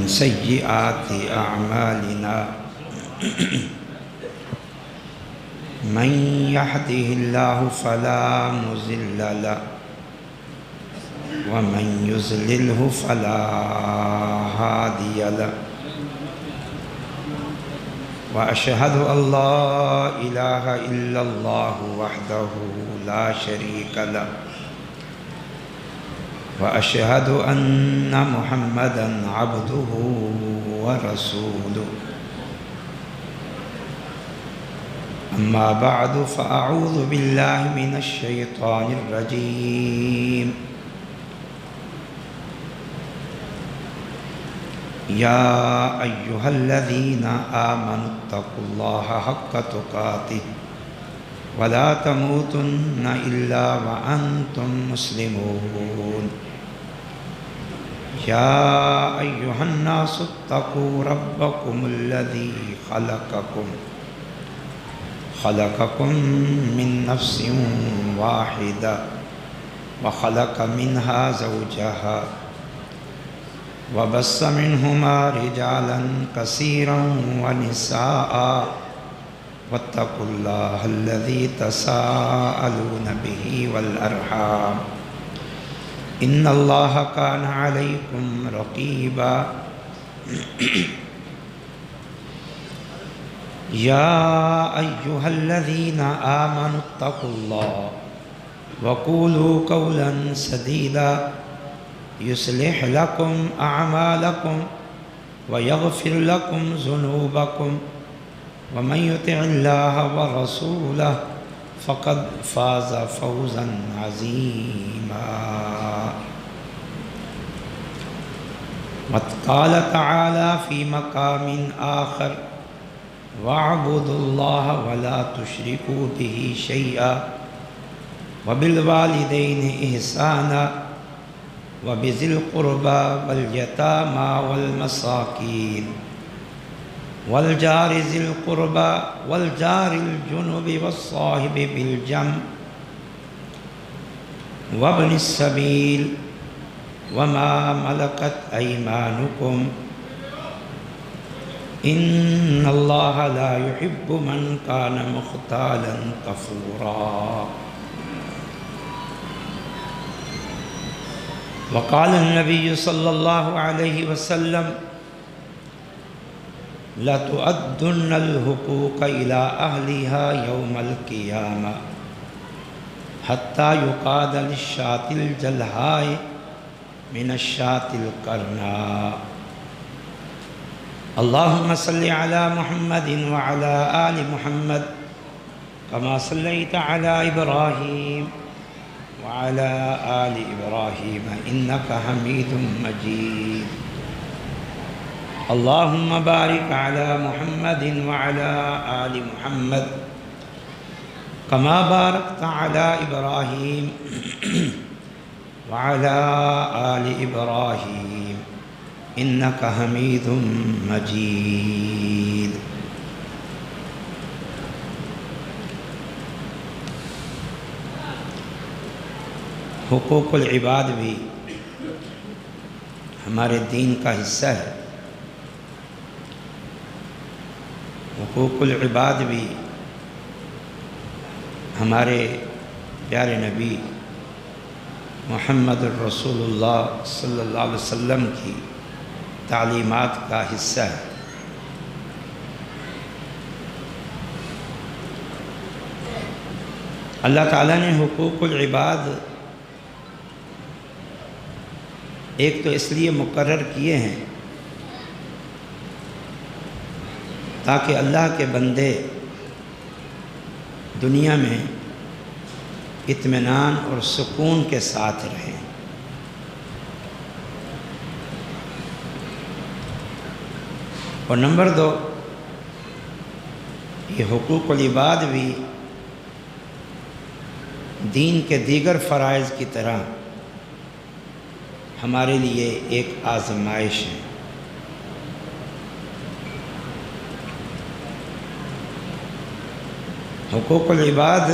سيئات أعمالنا من يهده الله فلا مضل له ومن يضلله فلا هادي له وأشهد أن لا إله إلا الله وحده لا شريك له وأشهد أن محمدًا عبده ورسوله أما بعد فأعوذ بالله من الشيطان الرجيم يا أيها الذين آمنوا اتقوا الله حق تقاته ولا تموتن إلا وأنتم مسلمون يا أيها الناس اتقوا ربكم الذي خلقكم من نفس واحدة وخلق منها زوجها وبث منهما رجالا كثيرا ونساء واتقوا الله الذي تساءلون به والأرحام إن الله كان عليكم رقيبا يا أيها الذين آمنوا اتقوا الله وقولوا قولا سديدا يصلح لكم أعمالكم ويغفر لكم ذنوبكم ومن يطع الله ورسوله فقد فاز فوزا عظيما وقال تعالى في مقام آخر واعبدوا الله ولا تشركوا به شيئا وبالوالدين إحسانا وبذي القربى واليتامى والمساكين والجار ذي القربى والجار الجنب والصاحب بالجنب وابن السبيل وما ملكت أيمانكم إن الله لا يحب من كان مختالا كفورا وقال النبي صلى الله عليه وسلم لتؤدن الحقوق إلى أهلها يوم القيامة حتى يقاد للشاة الجلحاء من الشاة القرناء اللهم صل على محمد وعلى آل محمد كما صليت على إبراهيم وعلى آل إبراهيم إنك حميد مجيد اللهم بارك على محمد وعلى آل محمد كما باركت على إبراهيم وعلى آل إبراهيم إنك حميد مجيد حقوق العباد بھی ہمارے دین کا حصہ ہے حقوق العباد بھی ہمارے پیارے نبی محمد الرسول اللہ صلی اللہ علیہ وسلم کی تعلیمات کا حصہ ہے اللہ تعالیٰ نے حقوق العباد ایک تو اس لیے مقرر کیے ہیں تاکہ اللہ کے بندے دنیا میں اطمینان اور سکون کے ساتھ رہیں اور نمبر 2 یہ حقوق العباد بھی دین کے دیگر فرائض کی طرح ہمارے لیے ایک آزمائش ہے حقوق العباد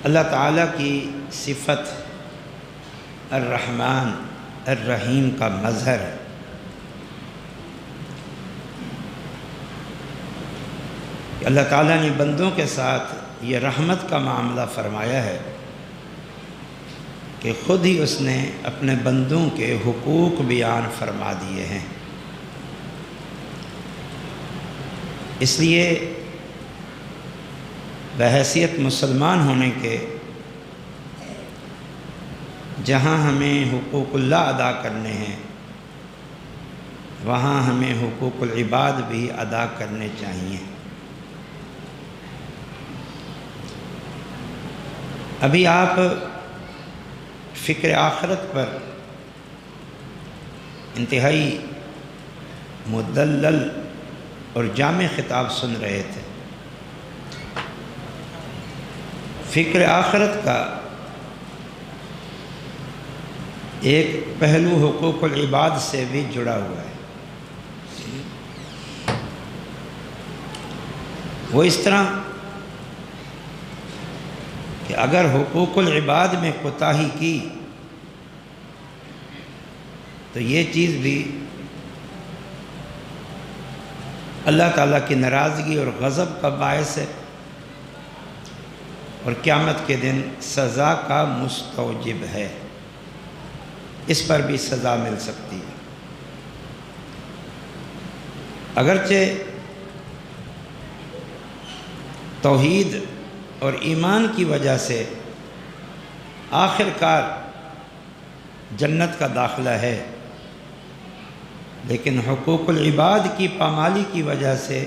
اللہ تعالیٰ کی صفت الرحمن الرحیم کا مظہر ہے۔ کہ اللہ تعالیٰ نے بندوں کے ساتھ یہ رحمت کا معاملہ فرمایا ہے کہ خود ہی اس نے اپنے بندوں کے حقوق بیان فرما دیے ہیں۔ اس لیے بحیثیت مسلمان ہونے کے جہاں ہمیں حقوق اللہ ادا کرنے ہیں وہاں ہمیں حقوق العباد بھی ادا کرنے چاہیے۔ ابھی آپ فکر آخرت پر انتہائی مدلل اور جامع خطاب سن رہے تھے۔ فکر آخرت کا ایک پہلو حقوق العباد سے بھی جڑا ہوا ہے۔ وہ اس طرح کہ اگر حقوق العباد میں کوتاہی کی تو یہ چیز بھی اللہ تعالیٰ کی ناراضگی اور غضب کا باعث ہے اور قیامت کے دن سزا کا مستوجب ہے، اس پر بھی سزا مل سکتی ہے۔ اگرچہ توحید اور ایمان کی وجہ سے آخر کار جنت کا داخلہ ہے، لیکن حقوق العباد کی پامالی کی وجہ سے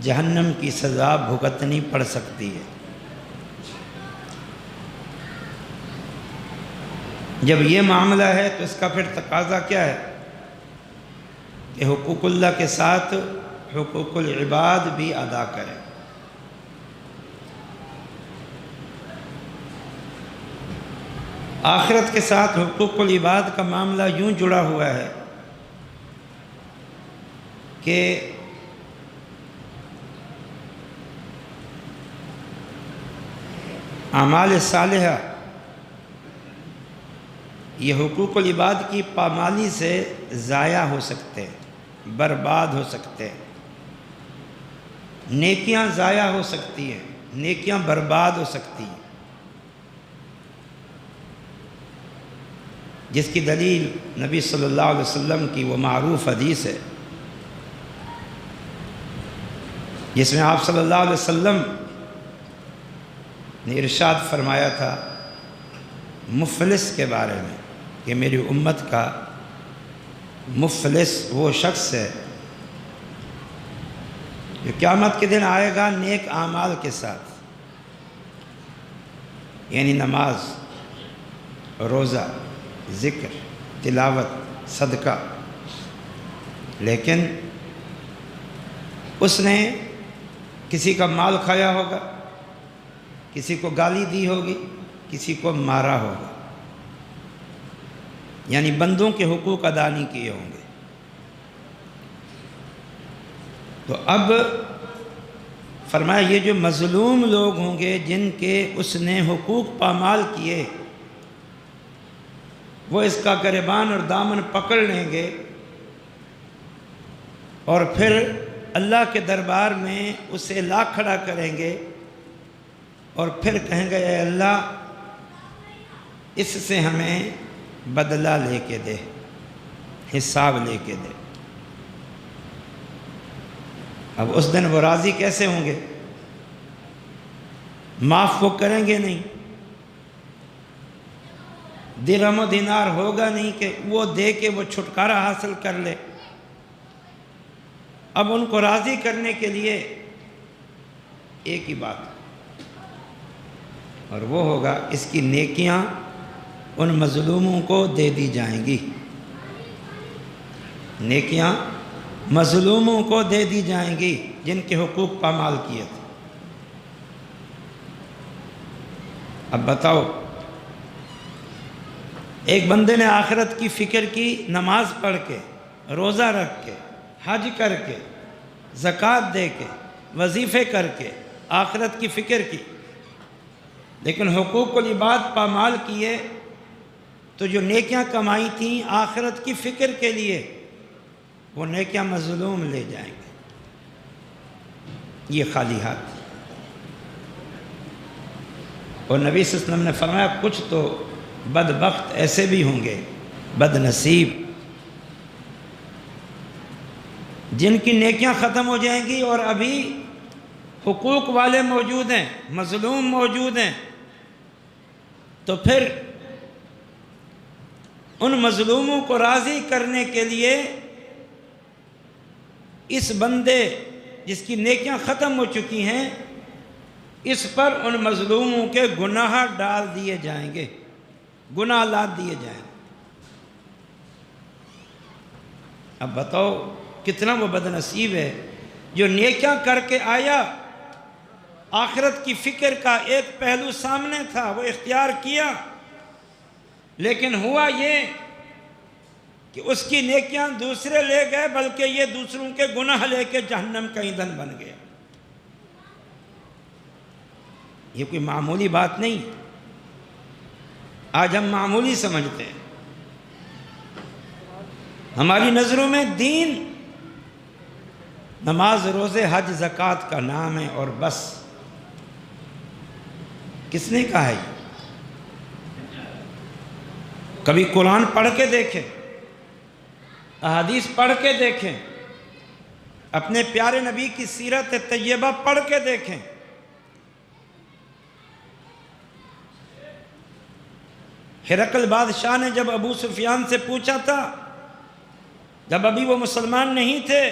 جہنم کی سزا بھگتنی پڑ سکتی ہے۔ جب یہ معاملہ ہے تو اس کا پھر تقاضا کیا ہے کہ حقوق اللہ کے ساتھ حقوق العباد بھی ادا کریں۔ آخرت کے ساتھ حقوق العباد کا معاملہ یوں جڑا ہوا ہے کہ اعمال صالحہ یہ حقوق العباد کی پامالی سے ضائع ہو سکتے ہیں، برباد ہو سکتے ہیں۔ نیکیاں ضائع ہو سکتی ہیں، نیکیاں برباد ہو سکتی ہیں، جس کی دلیل نبی صلی اللہ علیہ وسلم کی وہ معروف حدیث ہے جس میں آپ صلی اللہ علیہ وسلم نے ارشاد فرمایا تھا مفلس کے بارے میں کہ میری امت کا مفلس وہ شخص ہے جو قیامت کے دن آئے گا نیک اعمال کے ساتھ، یعنی نماز، روزہ، ذکر، تلاوت، صدقہ، لیکن اس نے کسی کا مال کھایا ہوگا، کسی کو گالی دی ہوگی، کسی کو مارا ہوگا، یعنی بندوں کے حقوق ادا نہیں کیے ہوں گے۔ تو اب فرمایا یہ جو مظلوم لوگ ہوں گے جن کے اس نے حقوق پامال کیے، وہ اس کا گریبان اور دامن پکڑ لیں گے اور پھر اللہ کے دربار میں اسے لا کھڑا کریں گے اور پھر کہیں گے اے اللہ اس سے ہمیں بدلہ لے کے دے، حساب لے کے دے۔ اب اس دن وہ راضی کیسے ہوں گے؟ معاف وہ کریں گے نہیں، درہم و دینار ہوگا نہیں کہ وہ دے کے وہ چھٹکارا حاصل کر لے۔ اب ان کو راضی کرنے کے لیے ایک ہی بات، اور وہ ہوگا اس کی نیکیاں ان مظلوموں کو دے دی جائیں گی، نیکیاں مظلوموں کو دے دی جائیں گی جن کے حقوق پامال کیے تھے۔ اب بتاؤ، ایک بندے نے آخرت کی فکر کی، نماز پڑھ کے، روزہ رکھ کے، حج کر کے، زکوٰۃ دے کے، وظیفے کر کے آخرت کی فکر کی، لیکن حقوق العباد پامال کیے تو جو نیکیاں کمائی تھیں آخرت کی فکر کے لیے، وہ نیکیاں مظلوم لے جائیں گے، یہ خالی ہاتھ۔ اور نبی صلی اللہ علیہ وسلم نے فرمایا کچھ تو بدبخت ایسے بھی ہوں گے، بد نصیب، جن کی نیکیاں ختم ہو جائیں گی اور ابھی حقوق والے موجود ہیں، مظلوم موجود ہیں، تو پھر ان مظلوموں کو راضی کرنے کے لیے اس بندے جس کی نیکیاں ختم ہو چکی ہیں، اس پر ان مظلوموں کے گناہ ڈال دیے جائیں گے، گناہ لاد دیے جائیں گے۔ اب بتاؤ کتنا وہ بد نصیب ہے جو نیکیاں کر کے آیا، آخرت کی فکر کا ایک پہلو سامنے تھا، وہ اختیار کیا، لیکن ہوا یہ کہ اس کی نیکیاں دوسرے لے گئے، بلکہ یہ دوسروں کے گناہ لے کے جہنم کا ایندھن بن گیا۔ یہ کوئی معمولی بات نہیں، آج ہم معمولی سمجھتے ہیں۔ ہماری نظروں میں دین نماز، روزے، حج، زکوٰۃ کا نام ہے اور بس۔ کس نے کہا ہے؟ کبھی قرآن پڑھ کے دیکھیں، احادیث پڑھ کے دیکھیں، اپنے پیارے نبی کی سیرت طیبہ پڑھ کے دیکھیں۔ ہرقل بادشاہ نے جب ابو سفیان سے پوچھا تھا، جب ابھی وہ مسلمان نہیں تھے،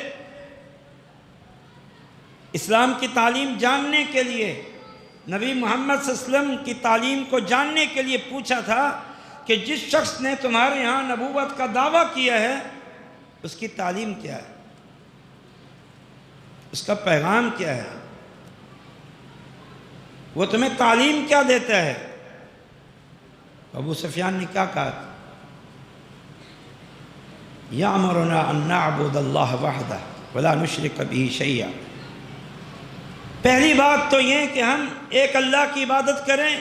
اسلام کی تعلیم جاننے کے لیے، نبی محمد صلی اللہ علیہ وسلم کی تعلیم کو جاننے کے لیے پوچھا تھا کہ جس شخص نے تمہارے ہاں نبوت کا دعویٰ کیا ہے اس کی تعلیم کیا ہے، اس کا پیغام کیا ہے، وہ تمہیں تعلیم کیا دیتا ہے؟ ابو سفیان نے کیا کہا؟ یامرنا ان نعبد اللہ وحدہ ولا نشرک بہ شیئا۔ پہلی بات تو یہ کہ ہم ایک اللہ کی عبادت کریں،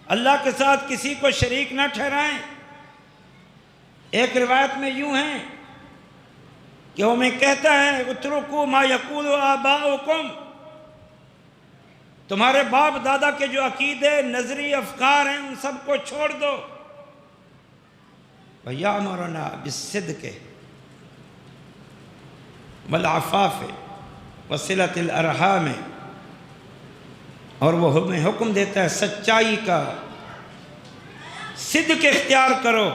اللہ کے ساتھ کسی کو شریک نہ ٹھہرائیں۔ ایک روایت میں یوں ہے کہ وہ میں کہتا ہے اترکوا ما یقول آباؤکم، تمہارے باپ دادا کے جو عقیدے، نظری، افکار ہیں ان سب کو چھوڑ دو۔ وَيَأْمُرُنَا بِالصِّدْقِ وَالْعَفَافِ وَصِلَةِ الْأَرْحَامِ، اور وہ ہمیں حکم دیتا ہے سچائی کا، صدق اختیار کرو،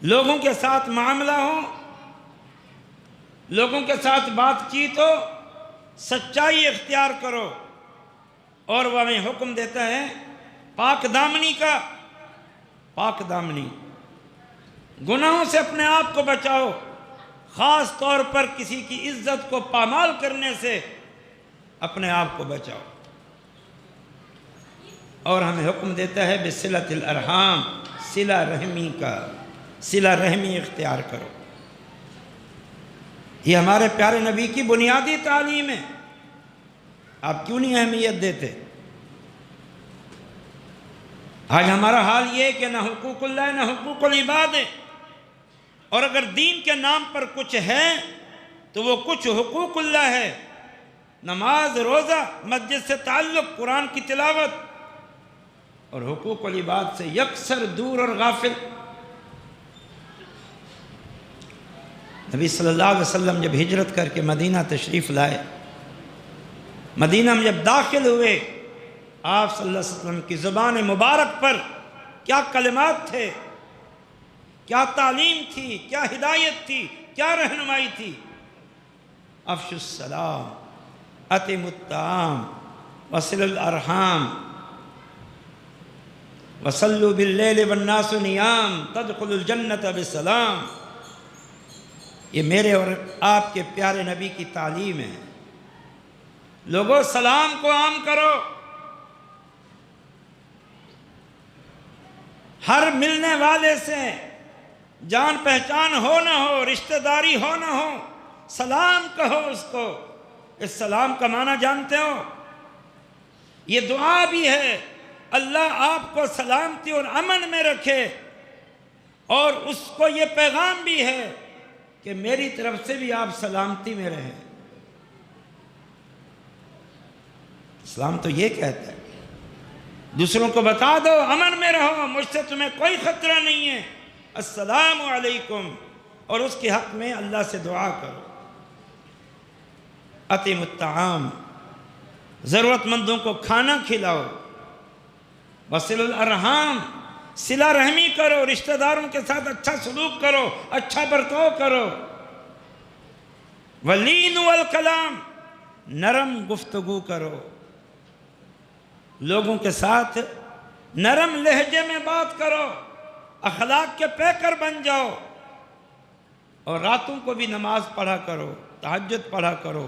لوگوں کے ساتھ معاملہ ہو، لوگوں کے ساتھ بات چیت ہو، سچائی اختیار کرو، اور وہ ہمیں حکم دیتا ہے پاک دامنی کا، پاک دامنی، گناہوں سے اپنے آپ کو بچاؤ، خاص طور پر کسی کی عزت کو پامال کرنے سے اپنے آپ کو بچاؤ، اور ہمیں حکم دیتا ہے بصلۃ الارحام، صلہ رحمی کا، صلہ رحمی اختیار کرو۔ یہ ہمارے پیارے نبی کی بنیادی تعلیم ہے، آپ کیوں نہیں اہمیت دیتے؟ آج ہمارا حال یہ ہے کہ نہ حقوق اللہ نہ حقوق العباد ہے، اور اگر دین کے نام پر کچھ ہے تو وہ کچھ حقوق اللہ ہے، نماز، روزہ، مسجد سے تعلق، قرآن کی تلاوت، اور حقوق العباد سے یکسر دور اور غافل۔ نبی صلی اللہ علیہ وسلم جب ہجرت کر کے مدینہ تشریف لائے، مدینہ میں جب داخل ہوئے، آپ صلی اللہ علیہ وسلم کی زبان مبارک پر کیا کلمات تھے، کیا تعلیم تھی، کیا ہدایت تھی، کیا رہنمائی تھی؟ افشوا السلام، اطعموا الطعام، وصلوا الارحام، وصلوا باللیل والناس نیام، تدخلوا الجنۃ بسلام۔ یہ میرے اور آپ کے پیارے نبی کی تعلیم ہے۔ لوگوں سلام کو عام کرو، ہر ملنے والے سے جان پہچان ہو نہ ہو، رشتہ داری ہو نہ ہو، سلام کہو اس کو۔ اس سلام کا معنی جانتے ہو؟ یہ دعا بھی ہے اللہ آپ کو سلامتی اور امن میں رکھے، اور اس کو یہ پیغام بھی ہے کہ میری طرف سے بھی آپ سلامتی میں رہیں۔ اسلام تو یہ کہتا ہے دوسروں کو بتا دو امن میں رہو، مجھ سے تمہیں کوئی خطرہ نہیں ہے، السلام علیکم، اور اس کے حق میں اللہ سے دعا کرو۔ اطعموا الطعام، ضرورت مندوں کو کھانا کھلاؤ، وصلوا الارحام، صلہ رحمی کرو، رشتہ داروں کے ساتھ اچھا سلوک کرو، اچھا برتاؤ کرو، وَلِينُوا الکلام، نرم گفتگو کرو، لوگوں کے ساتھ نرم لہجے میں بات کرو، اخلاق کے پیکر بن جاؤ، اور راتوں کو بھی نماز پڑھا کرو، تہجد پڑھا کرو،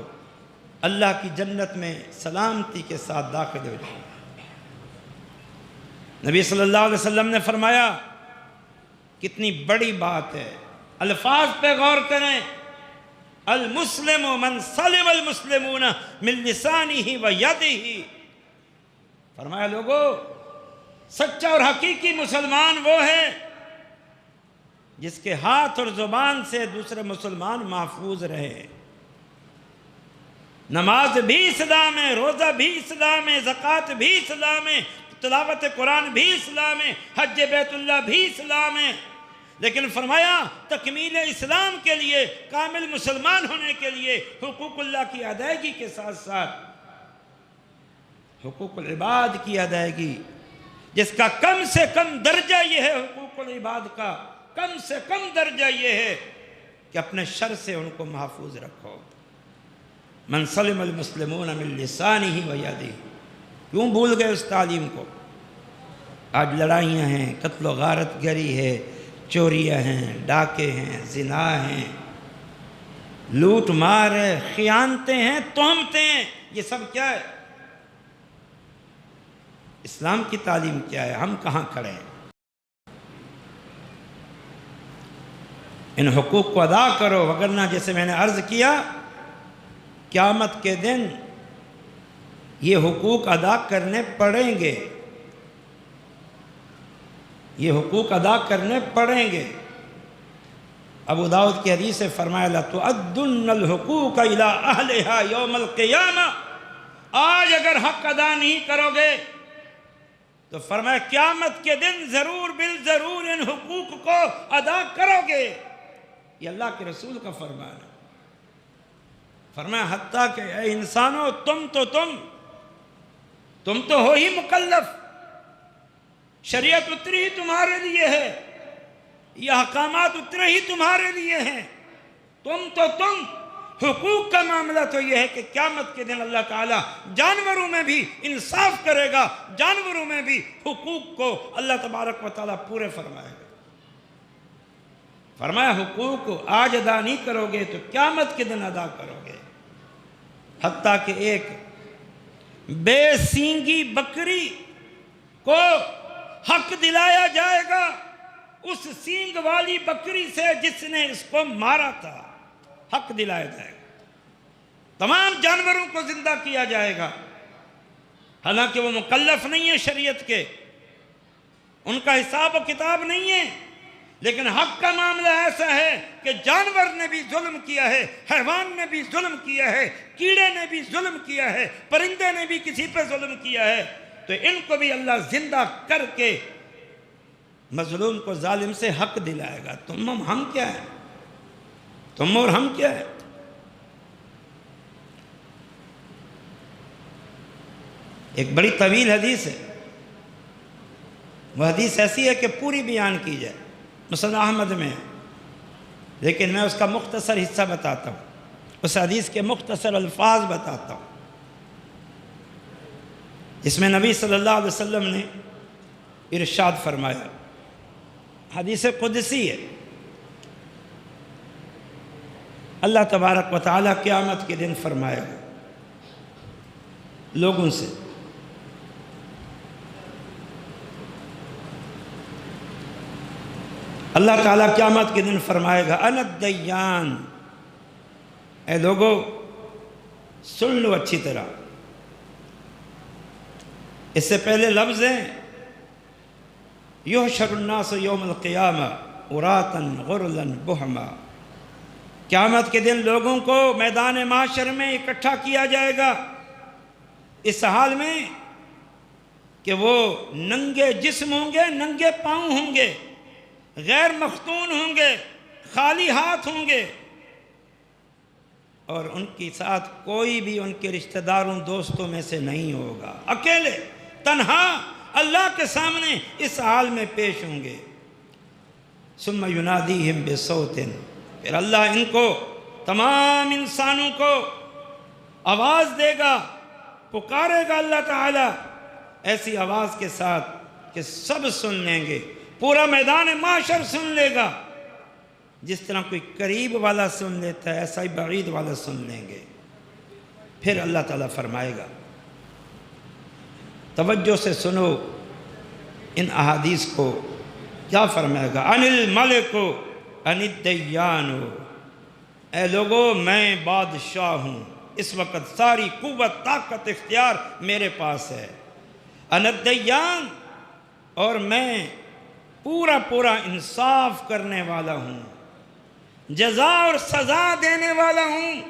اللہ کی جنت میں سلامتی کے ساتھ داخل ہو جاؤ۔ نبی صلی اللہ علیہ وسلم نے فرمایا، کتنی بڑی بات ہے، الفاظ پہ غور کریں، المسلم من سلم المسلمون من لسانہ و یدہ، فرمایا لوگو سچا اور حقیقی مسلمان وہ ہے جس کے ہاتھ اور زبان سے دوسرے مسلمان محفوظ رہے۔ نماز بھی اسلام ہے، روزہ بھی اسلام ہے، زکوٰۃ بھی اسلام ہے، تلاوت قرآن بھی اسلام ہے، حج بیت اللہ بھی اسلام ہے، لیکن فرمایا تکمیل اسلام کے لیے، کامل مسلمان ہونے کے لیے حقوق اللہ کی ادائیگی کے ساتھ ساتھ حقوق العباد کی ادائیگی، جس کا کم سے کم درجہ یہ ہے، حقوق العباد کا کم سے کم درجہ یہ ہے کہ اپنے شر سے ان کو محفوظ رکھو۔ من سلم المسلمون من لسانہ و یدہ، کیوں بھول گئے اس تعلیم کو؟ آج لڑائیاں ہیں، قتل و غارت گری ہے، چوریاں ہیں، ڈاکے ہیں، زنا ہیں، لوٹ مار ہے، خیانتیں ہیں، تہمتیں ہیں، یہ سب کیا ہے؟ اسلام کی تعلیم کیا ہے؟ ہم کہاں کھڑے ہیں؟ ان حقوق کو ادا کرو، وگرنہ جیسے میں نے عرض کیا قیامت کے دن یہ حقوق ادا کرنے پڑیں گے، یہ حقوق ادا کرنے پڑیں گے۔ ابو داؤد کی حدیث سے فرمایا لَتُؤَدُّنَّ الْحُقُوقَ إِلَىٰ أَهْلِهَا يَوْمَ الْقِيَامَةِ، آج اگر حق ادا نہیں کرو گے تو فرمایا قیامت کے دن ضرور بالضرور ان حقوق کو ادا کرو گے۔ یہ اللہ کے رسول کا فرمان ہے۔ فرمایا حتیٰ کہ اے انسانوں تم تو ہو ہی مکلف، شریعت اتری ہی تمہارے لیے ہے، یہ احکامات اتنے ہی تمہارے لیے ہیں، تم حقوق کا معاملہ تو یہ ہے کہ قیامت کے دن اللہ تعالیٰ جانوروں میں بھی انصاف کرے گا، جانوروں میں بھی حقوق کو اللہ تبارک و تعالیٰ پورے فرمائے گا۔ فرمایا حقوق کو آج ادا نہیں کرو گے تو قیامت کے دن ادا کرو گے، حتیٰ کہ ایک بے سینگی بکری کو حق دلایا جائے گا اس سینگ والی بکری سے جس نے اس کو مارا تھا، حق دلایا جائے گا۔ تمام جانوروں کو زندہ کیا جائے گا، حالانکہ وہ مکلف نہیں ہے شریعت کے، ان کا حساب و کتاب نہیں ہے، لیکن حق کا معاملہ ایسا ہے کہ جانور نے بھی ظلم کیا ہے، حیوان نے بھی ظلم کیا ہے، کیڑے نے بھی ظلم کیا ہے، پرندے نے بھی کسی پہ ظلم کیا ہے، تو ان کو بھی اللہ زندہ کر کے مظلوم کو ظالم سے حق دلائے گا۔ ہم کیا ہیں؟ تم اور ہم کیا ہے؟ ایک بڑی طویل حدیث ہے، وہ حدیث ایسی ہے کہ پوری بیان کی جائے، مسند احمد میں ہے، لیکن میں اس کا مختصر حصہ بتاتا ہوں، اس حدیث کے مختصر الفاظ بتاتا ہوں، اس میں نبی صلی اللہ علیہ وسلم نے ارشاد فرمایا، حدیث قدسی ہے، اللہ تبارک و تعالیٰ قیامت کے دن فرمائے گا لوگوں سے، اللہ تعالیٰ قیامت کے دن فرمائے گا انا الدیان، اے لوگو سن لو اچھی طرح، اس سے پہلے لفظ ہیں یحشر الناس یوم القیامہ عراتا غرلا بہما، قیامت کے دن لوگوں کو میدان محشر میں اکٹھا کیا جائے گا اس حال میں کہ وہ ننگے جسم ہوں گے، ننگے پاؤں ہوں گے، غیر مختون ہوں گے، خالی ہاتھ ہوں گے، اور ان کے ساتھ کوئی بھی ان کے رشتہ داروں دوستوں میں سے نہیں ہوگا، اکیلے تنہا اللہ کے سامنے اس حال میں پیش ہوں گے۔ ثم ینادیہم بصوت، پھر اللہ ان کو تمام انسانوں کو آواز دے گا، پکارے گا اللہ تعالیٰ ایسی آواز کے ساتھ کہ سب سن لیں گے، پورا میدان محشر سن لے گا، جس طرح کوئی قریب والا سن لیتا ہے ایسا ہی بعید والا سن لیں گے۔ پھر اللہ تعالیٰ فرمائے گا، توجہ سے سنو ان احادیث کو، کیا فرمائے گا؟ ان الملک ان الدیان، اے لوگو میں بادشاہ ہوں، اس وقت ساری قوت طاقت اختیار میرے پاس ہے۔ ان الدیان، اور میں پورا انصاف کرنے والا ہوں، جزا اور سزا دینے والا ہوں،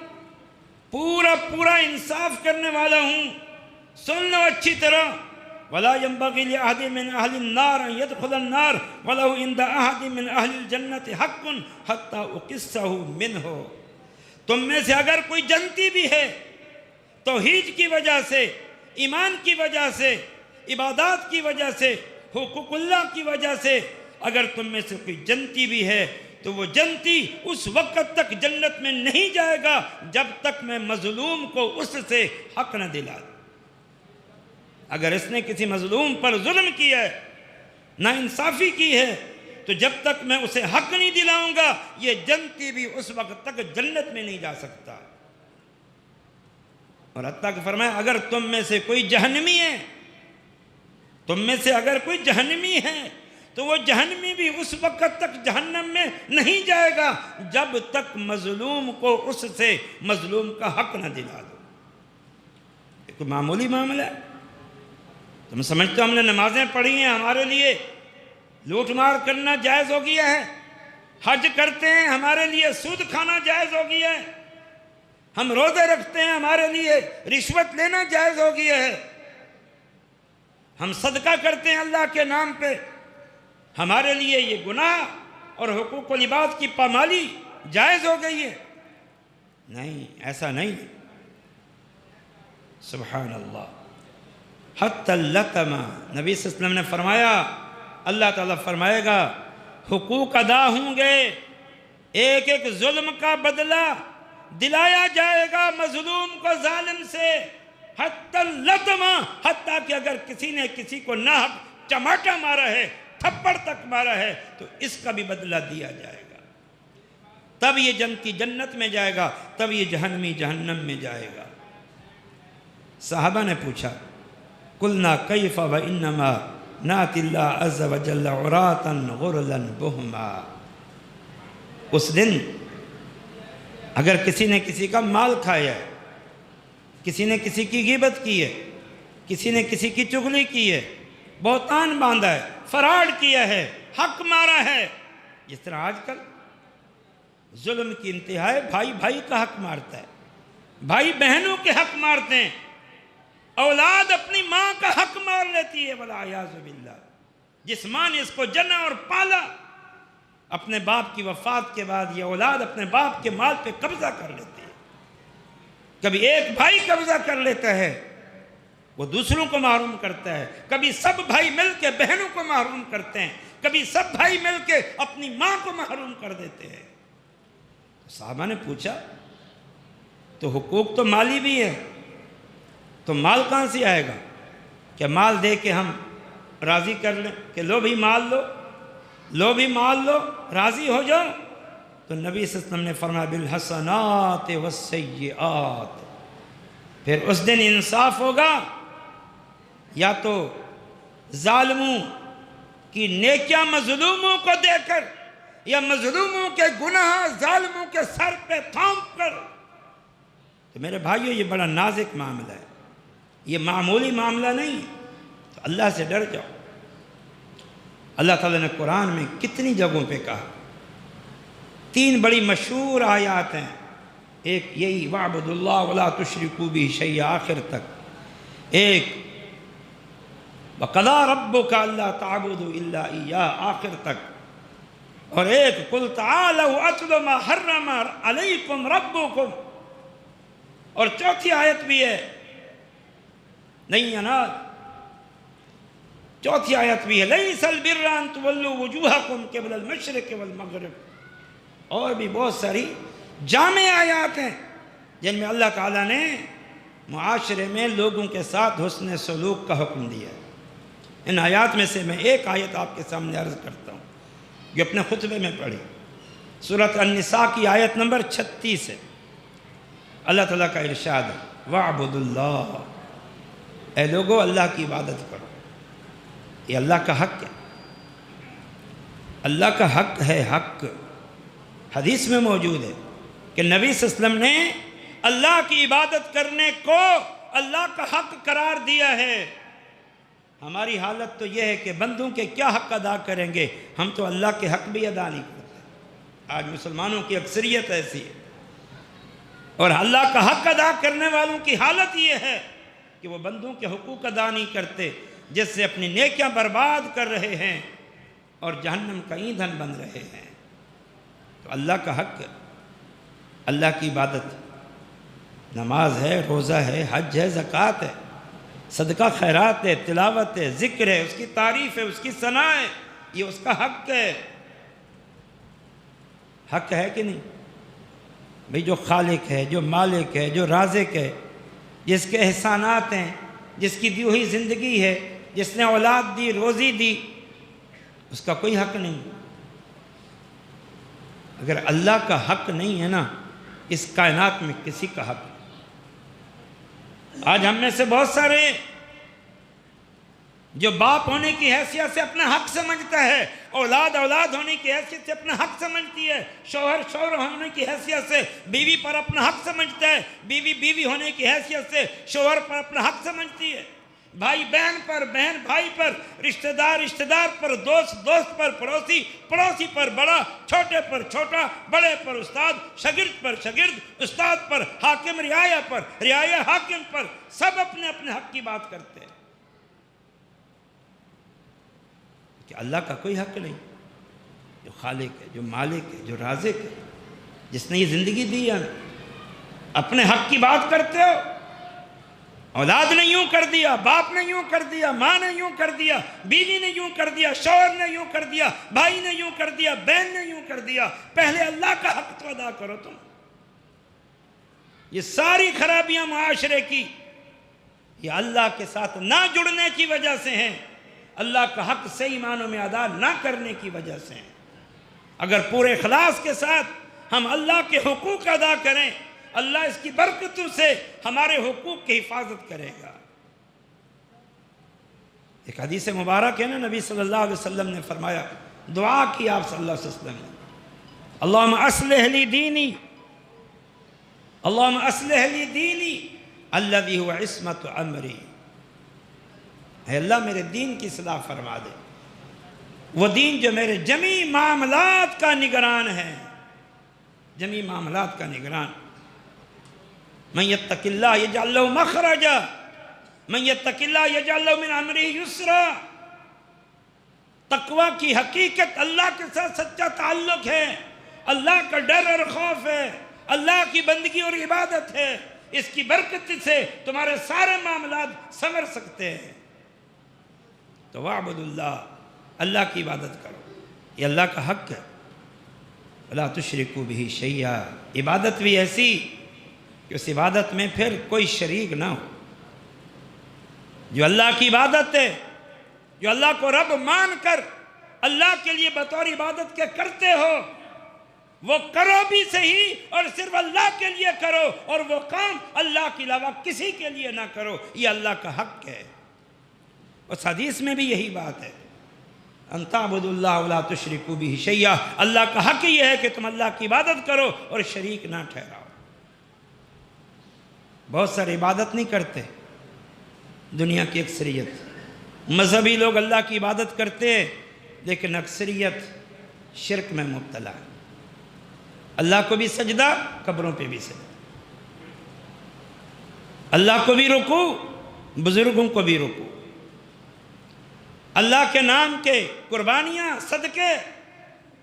پورا انصاف کرنے والا ہوں۔ سن لو اچھی طرح، وَلَا يَنبَغِي لِأَحَدٍ مِّنْ أَهْلِ النَّارِ أَن يَدْخُلَ النَّارَ وَلَوْ عِندَ أَحَدٍ مِّنْ أَهْلِ الْجَنَّةِ حَقٌّ حَتَّى أُقِصَّهُ مِنْهُ، تم میں سے اگر کوئی جنتی بھی ہے توحید کی وجہ سے، ایمان کی وجہ سے، عبادات کی وجہ سے، حقوق اللہ کی وجہ سے، اگر تم میں سے کوئی جنتی بھی ہے تو وہ جنتی اس وقت تک جنت میں نہیں جائے گا جب تک میں مظلوم کو اس سے حق نہ دلا دوں۔ اگر اس نے کسی مظلوم پر ظلم کیا ہے، نا انصافی کی ہے، تو جب تک میں اسے حق نہیں دلاؤں گا یہ جنتی بھی اس وقت تک جنت میں نہیں جا سکتا۔ اور حتیٰ کہ فرمایا اگر تم میں سے کوئی جہنمی ہے، تم میں سے اگر کوئی جہنمی ہے تو وہ جہنمی بھی اس وقت تک جہنم میں نہیں جائے گا جب تک مظلوم کو اس سے مظلوم کا حق نہ دلا دو۔ یہ کوئی معمولی معاملہ ہے؟ تم سمجھتے ہو ہم نے نمازیں پڑھی ہیں ہمارے لیے لوٹ مار کرنا جائز ہو گیا ہے؟ حج کرتے ہیں ہمارے لیے سود کھانا جائز ہو گیا ہے؟ ہم روزے رکھتے ہیں ہمارے لیے رشوت لینا جائز ہو گیا ہے؟ ہم صدقہ کرتے ہیں اللہ کے نام پہ، ہمارے لیے یہ گناہ اور حقوق العباد کی پامالی جائز ہو گئی ہے؟ نہیں، ایسا نہیں۔ سبحان اللہ۔ حتی اللقمہ، نبی صلی اللہ علیہ وسلم نے فرمایا، اللہ تعالیٰ فرمائے گا حقوق ادا ہوں گے، ایک ایک ظلم کا بدلہ دلایا جائے گا مظلوم کو ظالم سے، حتی اللقمہ، حتیٰ کہ اگر کسی نے کسی کو ناحق چماٹا مارا ہے، تھپڑ تک مارا ہے تو اس کا بھی بدلہ دیا جائے گا، تب یہ جنتی جنت میں جائے گا، تب یہ جہنمی جہنم میں جائے گا۔ صحابہ نے پوچھا قلنا کیف وانما ناتی اللہ عز وجل عراتا غرلا بہما، اس دن اگر کسی نے کسی کا مال کھایا ہے، کسی نے کسی کی غیبت کی ہے، کسی نے کسی کی چغلی کی ہے، بہتان باندھا ہے، فراڈ کیا ہے، حق مارا ہے، جس طرح آج کل ظلم کی انتہا ہے، بھائی بھائی کا حق مارتا ہے، بھائی بہنوں کے حق مارتے ہیں، اولاد اپنی ماں کا حق مار لیتی ہے، والعیاذ باللہ۔ جس ماں نے اس کو جنا اور پالا، اپنے باپ کی وفات کے بعد یہ اولاد اپنے باپ کے مال پہ قبضہ کر لیتی ہے۔ کبھی ایک بھائی قبضہ کر لیتا ہے، وہ دوسروں کو محروم کرتا ہے، کبھی سب بھائی مل کے بہنوں کو محروم کرتے ہیں، کبھی سب بھائی مل کے اپنی ماں کو محروم کر دیتے ہیں۔ صحابہ نے پوچھا تو حقوق تو مالی بھی ہے، تو مال کہاں سے آئے گا؟ کیا مال دے کے ہم راضی کر لیں کہ لو بھی مال لو، لو بھی مال لو، راضی ہو جاؤ؟ تو نبی صلی اللہ علیہ وسلم نے فرمایا بالحسنات والسیئات، پھر اس دن انصاف ہوگا، یا تو ظالموں کی نیکیاں مظلوموں کو دے کر، یا مظلوموں کے گناہ ظالموں کے سر پہ تھونپ کر۔ تو میرے بھائیو یہ بڑا نازک معاملہ ہے، یہ معمولی معاملہ نہیں ہے۔ اللہ سے ڈر جاؤ۔ اللہ تعالیٰ نے قرآن میں کتنی جگہوں پہ کہا، 3 بڑی مشہور آیات ہیں، ایک یہی وَاعْبُدُوا اللَّهَ وَلَا تُشْرِكُوا بِهِ شَيْئًا آخر تک، ایک وَقَضَىٰ رَبُّكَ أَلَّا تَعْبُدُوا إِلَّا إِيَّاهُ آخر تک، اور ایک قُلْ تَعَالَوْا أَتْلُ مَا حَرَّمَ عَلَيْكُمْ رَبُّكُمْ، اور چوتھی آیت بھی ہے نہیں اناد، چوتھی آیت بھی ہے لَيْسَ الْبِرَّ أَن تُوَلُّوا وُجُوهَكُمْ قِبَلَ الْمَشْرِقِ وَالْمَغْرِبِ، اور بھی بہت ساری جامع آیات ہیں جن میں اللہ تعالیٰ نے معاشرے میں لوگوں کے ساتھ حسن سلوک کا حکم دیا ہے۔ ان آیات میں سے میں ایک آیت آپ کے سامنے عرض کرتا ہوں جو اپنے خطبے میں پڑھی، سورۃ النساء کی آیت نمبر 36 ہے۔ اللہ تعالیٰ کا ارشاد ہے وَاعْبُدُوا اللَّهَ، اے لوگو اللہ کی عبادت کرو، یہ اللہ کا حق ہے، اللہ کا حق ہے، حق حدیث میں موجود ہے کہ نبی صلی اللہ علیہ وسلم نے اللہ کی عبادت کرنے کو اللہ کا حق قرار دیا ہے۔ ہماری حالت تو یہ ہے کہ بندوں کے کیا حق ادا کریں گے، ہم تو اللہ کے حق بھی ادا نہیں کرتے۔ آج مسلمانوں کی اکثریت ایسی ہے، اور اللہ کا حق ادا کرنے والوں کی حالت یہ ہے کہ وہ بندوں کے حقوق ادا نہیں کرتے، جس سے اپنی نیکیاں برباد کر رہے ہیں اور جہنم کا ایندھن بن رہے ہیں۔ تو اللہ کا حق، اللہ کی عبادت، نماز ہے، روزہ ہے، حج ہے، زکوٰۃ ہے، صدقہ خیرات ہے، تلاوت ہے، ذکر ہے، اس کی تعریف ہے، اس کی ثنا ہے، یہ اس کا حق ہے۔ حق ہے کہ نہیں بھئی؟ جو خالق ہے، جو مالک ہے، جو رازق ہے، جس کے احسانات ہیں، جس کی دی ہوئی زندگی ہے، جس نے اولاد دی، روزی دی، اس کا کوئی حق نہیں۔ اگر اللہ کا حق نہیں ہے نا، اس کائنات میں کسی کا حق نہیں۔ آج ہم میں سے بہت سارے جو باپ ہونے کی حیثیت سے اپنا حق سمجھتا ہے، اولاد ہونے کی حیثیت سے اپنا حق سمجھتی ہے، شوہر ہونے کی حیثیت سے بیوی پر اپنا حق سمجھتا ہے، بیوی ہونے کی حیثیت سے شوہر پر اپنا حق سمجھتی ہے، بھائی بہن پر، بہن بھائی پر، رشتہ دار پر، دوست پر، پڑوسی پر بڑا، چھوٹے پر چھوٹا، بڑے پر استاد، شاگرد پر شاگرد، استاد پر حاکم، رعایا پر رعایا، حاکم پر، سب اپنے اپنے حق کی بات کرتے ہیں کہ اللہ کا کوئی حق نہیں۔ جو خالق ہے، جو مالک ہے، جو رازق ہے، جس نے یہ زندگی دی ہے، اپنے حق کی بات کرتے ہو۔ اولاد نے یوں کر دیا، باپ نے یوں کر دیا، ماں نے یوں کر دیا، بیوی نے یوں کر دیا، شوہر نے یوں کر دیا، بھائی نے یوں کر دیا، بہن نے یوں کر دیا، پہلے اللہ کا حق تو ادا کرو تم۔ یہ ساری خرابیاں معاشرے کی یہ اللہ کے ساتھ نہ جڑنے کی وجہ سے ہیں، اللہ کا حق صحیح معنوں میں ادا نہ کرنے کی وجہ سے ہیں۔ اگر پورے اخلاص کے ساتھ ہم اللہ کے حقوق ادا کریں، اللہ اس کی برکتوں سے ہمارے حقوق کی حفاظت کرے گا۔ ایک حدیث مبارک ہے نا، نبی صلی اللہ علیہ وسلم نے فرمایا، دعا کی آپ صلی اللہ علیہ وسلم نے، اللہم اصلح لی دینی، اللہم اصلح لی دینی الذی هو عصمت امری، اے اللہ میرے دین کی اصلاح فرما دے، وہ دین جو میرے جمیع معاملات کا نگران ہے، جمیع معاملات کا نگران۔ من یتق اللہ یجعل لہ مخرجا، من یتق اللہ یجعل لہ من امرہ یسرا۔ تقوی کی حقیقت اللہ کے ساتھ سچا تعلق ہے، اللہ کا ڈر اور خوف ہے، اللہ کی بندگی اور عبادت ہے، اس کی برکت سے تمہارے سارے معاملات سنور سکتے ہیں۔ تو وَاعْبُدُوا اللَّهَ، اللہ کی عبادت کرو، یہ اللہ کا حق ہے۔ وَلَا تُشْرِكُوا بِهِ شَيْئًا، عبادت بھی ایسی کہ اس عبادت میں پھر کوئی شریک نہ ہو۔ جو اللہ کی عبادت ہے، جو اللہ کو رب مان کر اللہ کے لیے بطور عبادت کے کرتے ہو، وہ کرو بھی صحیح اور صرف اللہ کے لیے کرو، اور وہ کام اللہ کے علاوہ کسی کے لیے نہ کرو، یہ اللہ کا حق ہے۔ اس حدیث میں بھی یہی بات ہے، ان تعبدوا اللہ ولا تشرکوا بہ شیئا، اللہ کا حق یہ ہے کہ تم اللہ کی عبادت کرو اور شریک نہ ٹھہراؤ۔ بہت سارے عبادت نہیں کرتے دنیا کی اکثریت، مذہبی لوگ اللہ کی عبادت کرتے ہیں لیکن اکثریت شرک میں مبتلا ہے۔ اللہ کو بھی سجدہ، قبروں پہ بھی سجدہ، اللہ کو بھی رکوع، بزرگوں کو بھی رکوع، اللہ کے نام کے قربانیاں، صدقے،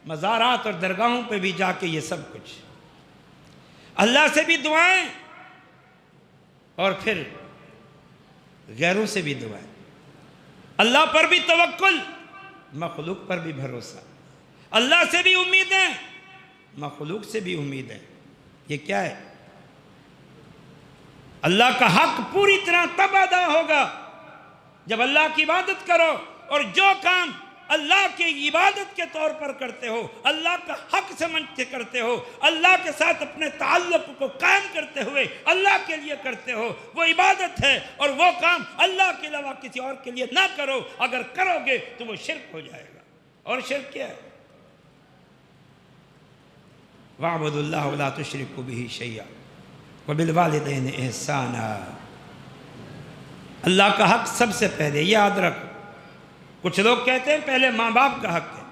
مزارات اور درگاہوں پہ بھی جا کے یہ سب کچھ، اللہ سے بھی دعائیں اور پھر غیروں سے بھی دعائیں، اللہ پر بھی توکل، مخلوق پر بھی بھروسہ، اللہ سے بھی امیدیں، مخلوق سے بھی امیدیں۔ یہ کیا ہے؟ اللہ کا حق پوری طرح تب ادا ہوگا جب اللہ کی عبادت کرو، اور جو کام اللہ کی عبادت کے طور پر کرتے ہو، اللہ کا حق سمجھ کے کرتے ہو، اللہ کے ساتھ اپنے تعلق کو قائم کرتے ہوئے اللہ کے لیے کرتے ہو، وہ عبادت ہے، اور وہ کام اللہ کے علاوہ کسی اور کے لیے نہ کرو۔ اگر کرو گے تو وہ شرک ہو جائے گا۔ اور شرک کیا ہے؟ وَاعْبُدُوا اللَّهَ وَلَا تُشْرِكُوا بِهِ شَيْئًا وَبِالْوَالِدَيْنِ إِحْسَانًا۔ اللہ کا حق سب سے پہلے، یاد رکھو۔ کچھ لوگ کہتے ہیں پہلے ماں باپ کا حق ہے،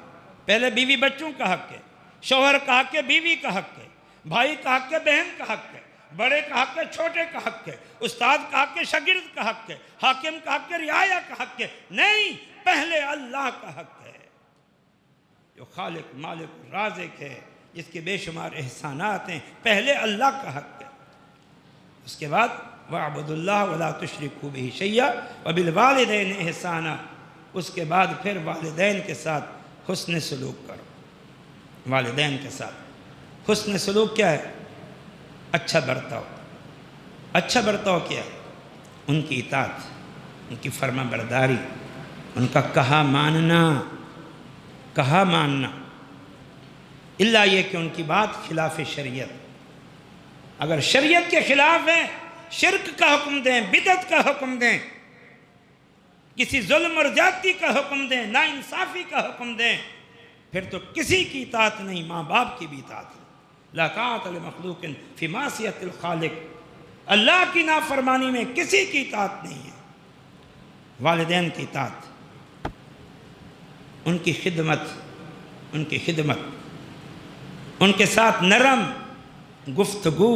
پہلے بیوی بچوں کا حق ہے، شوہر کا حق ہے، بیوی کا حق ہے، بھائی کا حق ہے، بہن کا حق ہے، بڑے کا حق ہے، چھوٹے کا حق ہے، استاد کا حق ہے، شاگرد کا حق ہے، حاکم کا حق ہے، رعایا کا حق ہے۔ نہیں، پہلے اللہ کا حق ہے، جو خالق مالک رازق ہے، جس کے بے شمار احسانات ہیں۔ پہلے اللہ کا حق ہے، اس کے بعد وَاعْبُدُوا اللَّهَ وَلَا تُشْرِكُوا بِهِ شَيْئًا وَبِالْوَالِدَيْنِ إِحْسَانًا۔ اس کے بعد پھر والدین کے ساتھ حسن سلوک کرو۔ والدین کے ساتھ حسن سلوک کیا ہے؟ اچھا برتاؤ۔ اچھا برتاؤ کیا ہے؟ ان کی اطاعت، ان کی فرما برداری، ان کا کہا ماننا، کہا ماننا، اللہ یہ کہ ان کی بات خلاف شریعت۔ اگر شریعت کے خلاف ہے، شرک کا حکم دیں، بدعت کا حکم دیں، کسی ظلم اور زیادتی کا حکم دیں، ناانصافی کا حکم دیں، پھر تو کسی کی اطاعت نہیں، ماں باپ کی بھی اطاعت نہیں۔ لا طاعۃ لمخلوق فی معصیۃ الخالق۔ اللہ کی نافرمانی میں کسی کی اطاعت نہیں ہے۔ والدین کی اطاعت، ان کی خدمت، ان کی خدمت، ان کے ساتھ نرم گفتگو،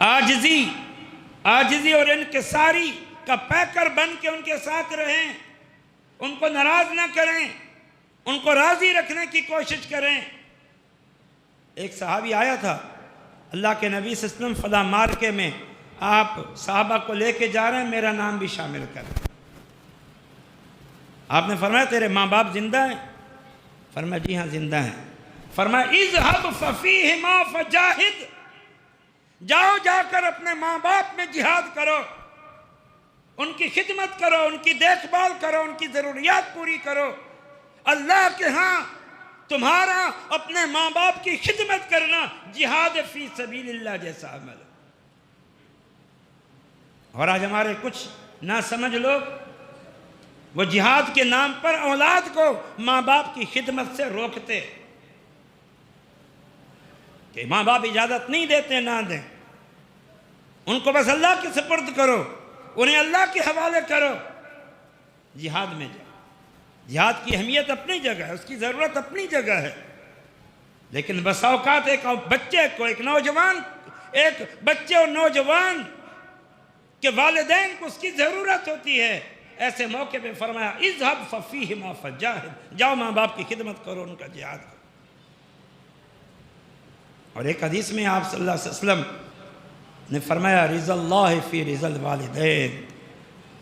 عاجزی اور انکساری کا پیکر بن کے ان کے ساتھ رہیں، ان کو ناراض نہ کریں، ان کو راضی رکھنے کی کوشش کریں۔ ایک صحابی آیا تھا، اللہ کے نبی صلی اللہ علیہ وسلم فلاں مارکے میں آپ صحابہ کو لے کے جا رہے ہیں، میرا نام بھی شامل کریں۔ آپ نے فرمایا تیرے ماں باپ زندہ ہیں؟ فرمایا جی ہاں زندہ ہیں۔ فرمایا اذهب ففیہما فجاہد، جاؤ جا کر اپنے ماں باپ میں جہاد کرو، ان کی خدمت کرو، ان کی دیکھ بھال کرو، ان کی ضروریات پوری کرو۔ اللہ کے ہاں تمہارا اپنے ماں باپ کی خدمت کرنا جہاد فی سبیل اللہ جیسا عمل ہے۔ اور آج ہمارے کچھ ناسمجھ لوگ وہ جہاد کے نام پر اولاد کو ماں باپ کی خدمت سے روکتے کہ ماں باپ اجازت نہیں دیتے، نہ دیں، ان کو بس اللہ کے سپرد کرو، انہیں اللہ کے حوالے کرو۔ جہاد میں جاؤ۔ جہاد کی اہمیت اپنی جگہ ہے، اس کی ضرورت اپنی جگہ ہے، لیکن بس اوقات ایک بچے کو، ایک بچے اور نوجوان کے والدین کو اس کی ضرورت ہوتی ہے۔ ایسے موقع پہ فرمایا اذهب ففیہما فجاہد، جاؤ ماں باپ کی خدمت کرو، ان کا جہاد کرو۔ اور ایک حدیث میں آپ صلی اللہ علیہ وسلم نے فرمایا رضا اللہ فی رضا الوالدین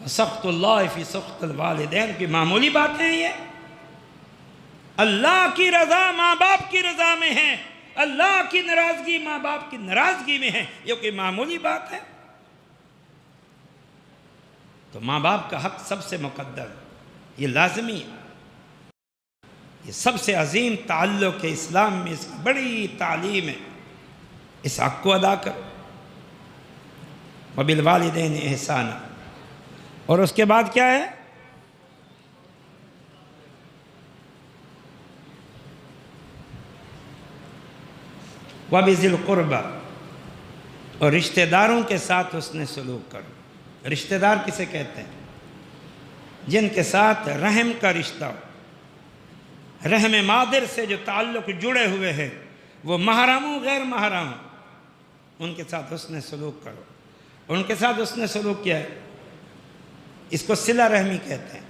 وسخط اللہ فی سخط الوالدین۔ کی معمولی باتیں ہیں یہ؟ اللہ کی رضا ماں باپ کی رضا میں ہے، اللہ کی ناراضگی ماں باپ کی ناراضگی میں ہے، یہ کوئی معمولی بات ہے؟ تو ماں باپ کا حق سب سے مقدم، یہ لازمی ہے، یہ سب سے عظیم تعلق ہے اسلام میں، اس کی بڑی تعلیم ہے، اس حق کو ادا کرو۔ وَبِالْوَالِدَيْنِ إِحْسَانًا، اور اس کے بعد کیا ہے؟ وَبِذِي الْقُرْبَى، اور رشتہ داروں کے ساتھ حسن سلوک کرو۔ رشتہ دار کسے کہتے ہیں؟ جن کے ساتھ رحم کا رشتہ ہو، رحم مادر سے جو تعلق جڑے ہوئے ہیں، وہ محرم ہو غیر محرم ہو، ان کے ساتھ حسن سلوک کرو۔ ان کے ساتھ حسن سلوک کیا ہے؟ اس کو صلہ رحمی کہتے ہیں۔